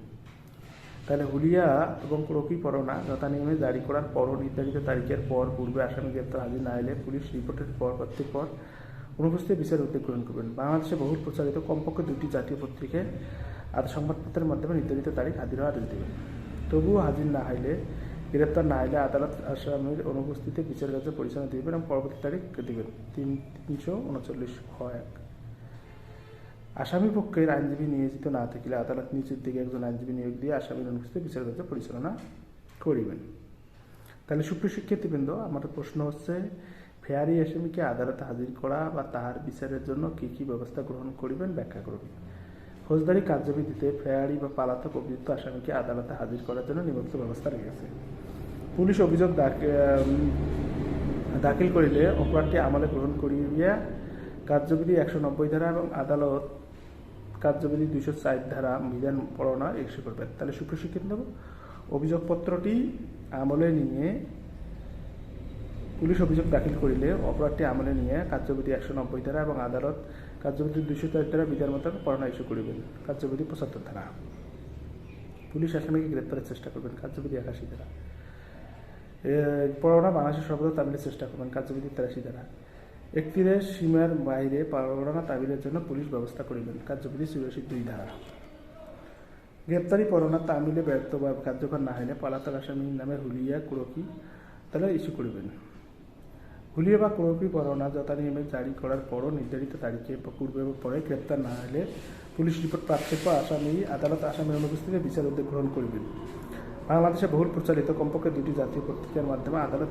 তাহলে হুলিয়া এবং কুরকি পরোয়ানা যথানিয়মে জারি করার পরও নির্ধারিত তারিখের পর পূর্বে আসামি গ্রেপ্তার হাজির না হলে পুলিশ রিপোর্টের প্রাপ্তির পর অনুপস্থিত বিচারের উদ্যোগ গ্রহণ করবেন। বাংলাদেশে বহুল প্রচারিত কমপক্ষে 2টি জাতীয় পত্রিকায় আর সংবাদপত্রের মাধ্যমে নির্ধারিত তারিখ হাজির হওয়ার আদেশ দেবেন। তবুও হাজির না হইলে গ্রেপ্তার না হলে আদালত আসামির অনুপস্থিতিতে বিচার কার্য পরিচালনা দিবেন এবং পরবর্তী তারিখ দেবেন। 339(1) আসামি পক্ষের আইনজীবী নিয়োজিত না থাকিলে আদালত নিজ উদ্যোগে একজন আইনজীবী নিয়োগ দিয়ে আসামির অনুপস্থিতিতে বিচার কার্য পরিচালনা করিবেন। তাহলে সুপ্রিয় শিক্ষার্থীবৃন্দ, আমাদের প্রশ্ন হচ্ছে ফেয়ারি আসামিকে আদালতে হাজির করা বা তাহার বিচারের জন্য কী কী ব্যবস্থা গ্রহণ করিবেন ব্যাখ্যা করবেন। ফৌজদারি কার্যবিধিতে ফেয়ারি বা পলাতক অভিযুক্ত আসামিকে আদালতে হাজির করার জন্য নিম্নোক্ত ব্যবস্থা রয়েছে। পুলিশ অভিযোগ দাখিল করিলে অপরাধটি আমলে গ্রহণ করিয়া কার্যবিধি 190 ধারা এবং আদালত কার্যবিধি 204 ধারা বিধান পরোয়ানা ইস্যু করবেন। তাহলে সুপ্রশিক্ষিত অভিযোগপত্রটি আমলে নিয়ে পুলিশ অভিযোগ দাখিল করিলে অপরাধটি আমলে নিয়ে কার্যবিধি 190 ধারা এবং আদালত কার্যবিধি 204 ধারা বিধান মোতাবেক পরোয়ানা ইস্যু করিবেন। কার্যবিধি 75 ধারা। পুলিশ আসামিকে গ্রেপ্তারের চেষ্টা করবেন। কার্যবিধি 81 ধারা। পরোয়ানা বাংলাদেশের সর্বদা তামিলের চেষ্টা করবেন। কার্যবিধি 83 ধারা। এখতিয়ারের সীমার বাইরে পরোয়ানা তামিলের জন্য পুলিশ ব্যবস্থা করিবেন। কার্যবিধি 84 ধারা। গ্রেপ্তারি পরোয়ানা তামিলে ব্যর্থ বা কার্যকর না হলে পলাতক আসামির নামে হুলিয়া কুরকি তাহলে ইস্যু করিবেন। হুলিয়া বা কুরকি পরোয়ানা যথানিয়মে জারি করার পরও নির্ধারিত তারিখে পূর্বে এবং পরে গ্রেপ্তার না হলে পুলিশ রিপোর্ট প্রাপ্তির পর আদালত আসামির অনুপস্থিতিতে বিচার উদ্যোগ গ্রহণ করিবেন। বাংলাদেশে বহুল প্রচারিত কমপক্ষে 2টি জাতীয় পত্রিকার মাধ্যমে আদালত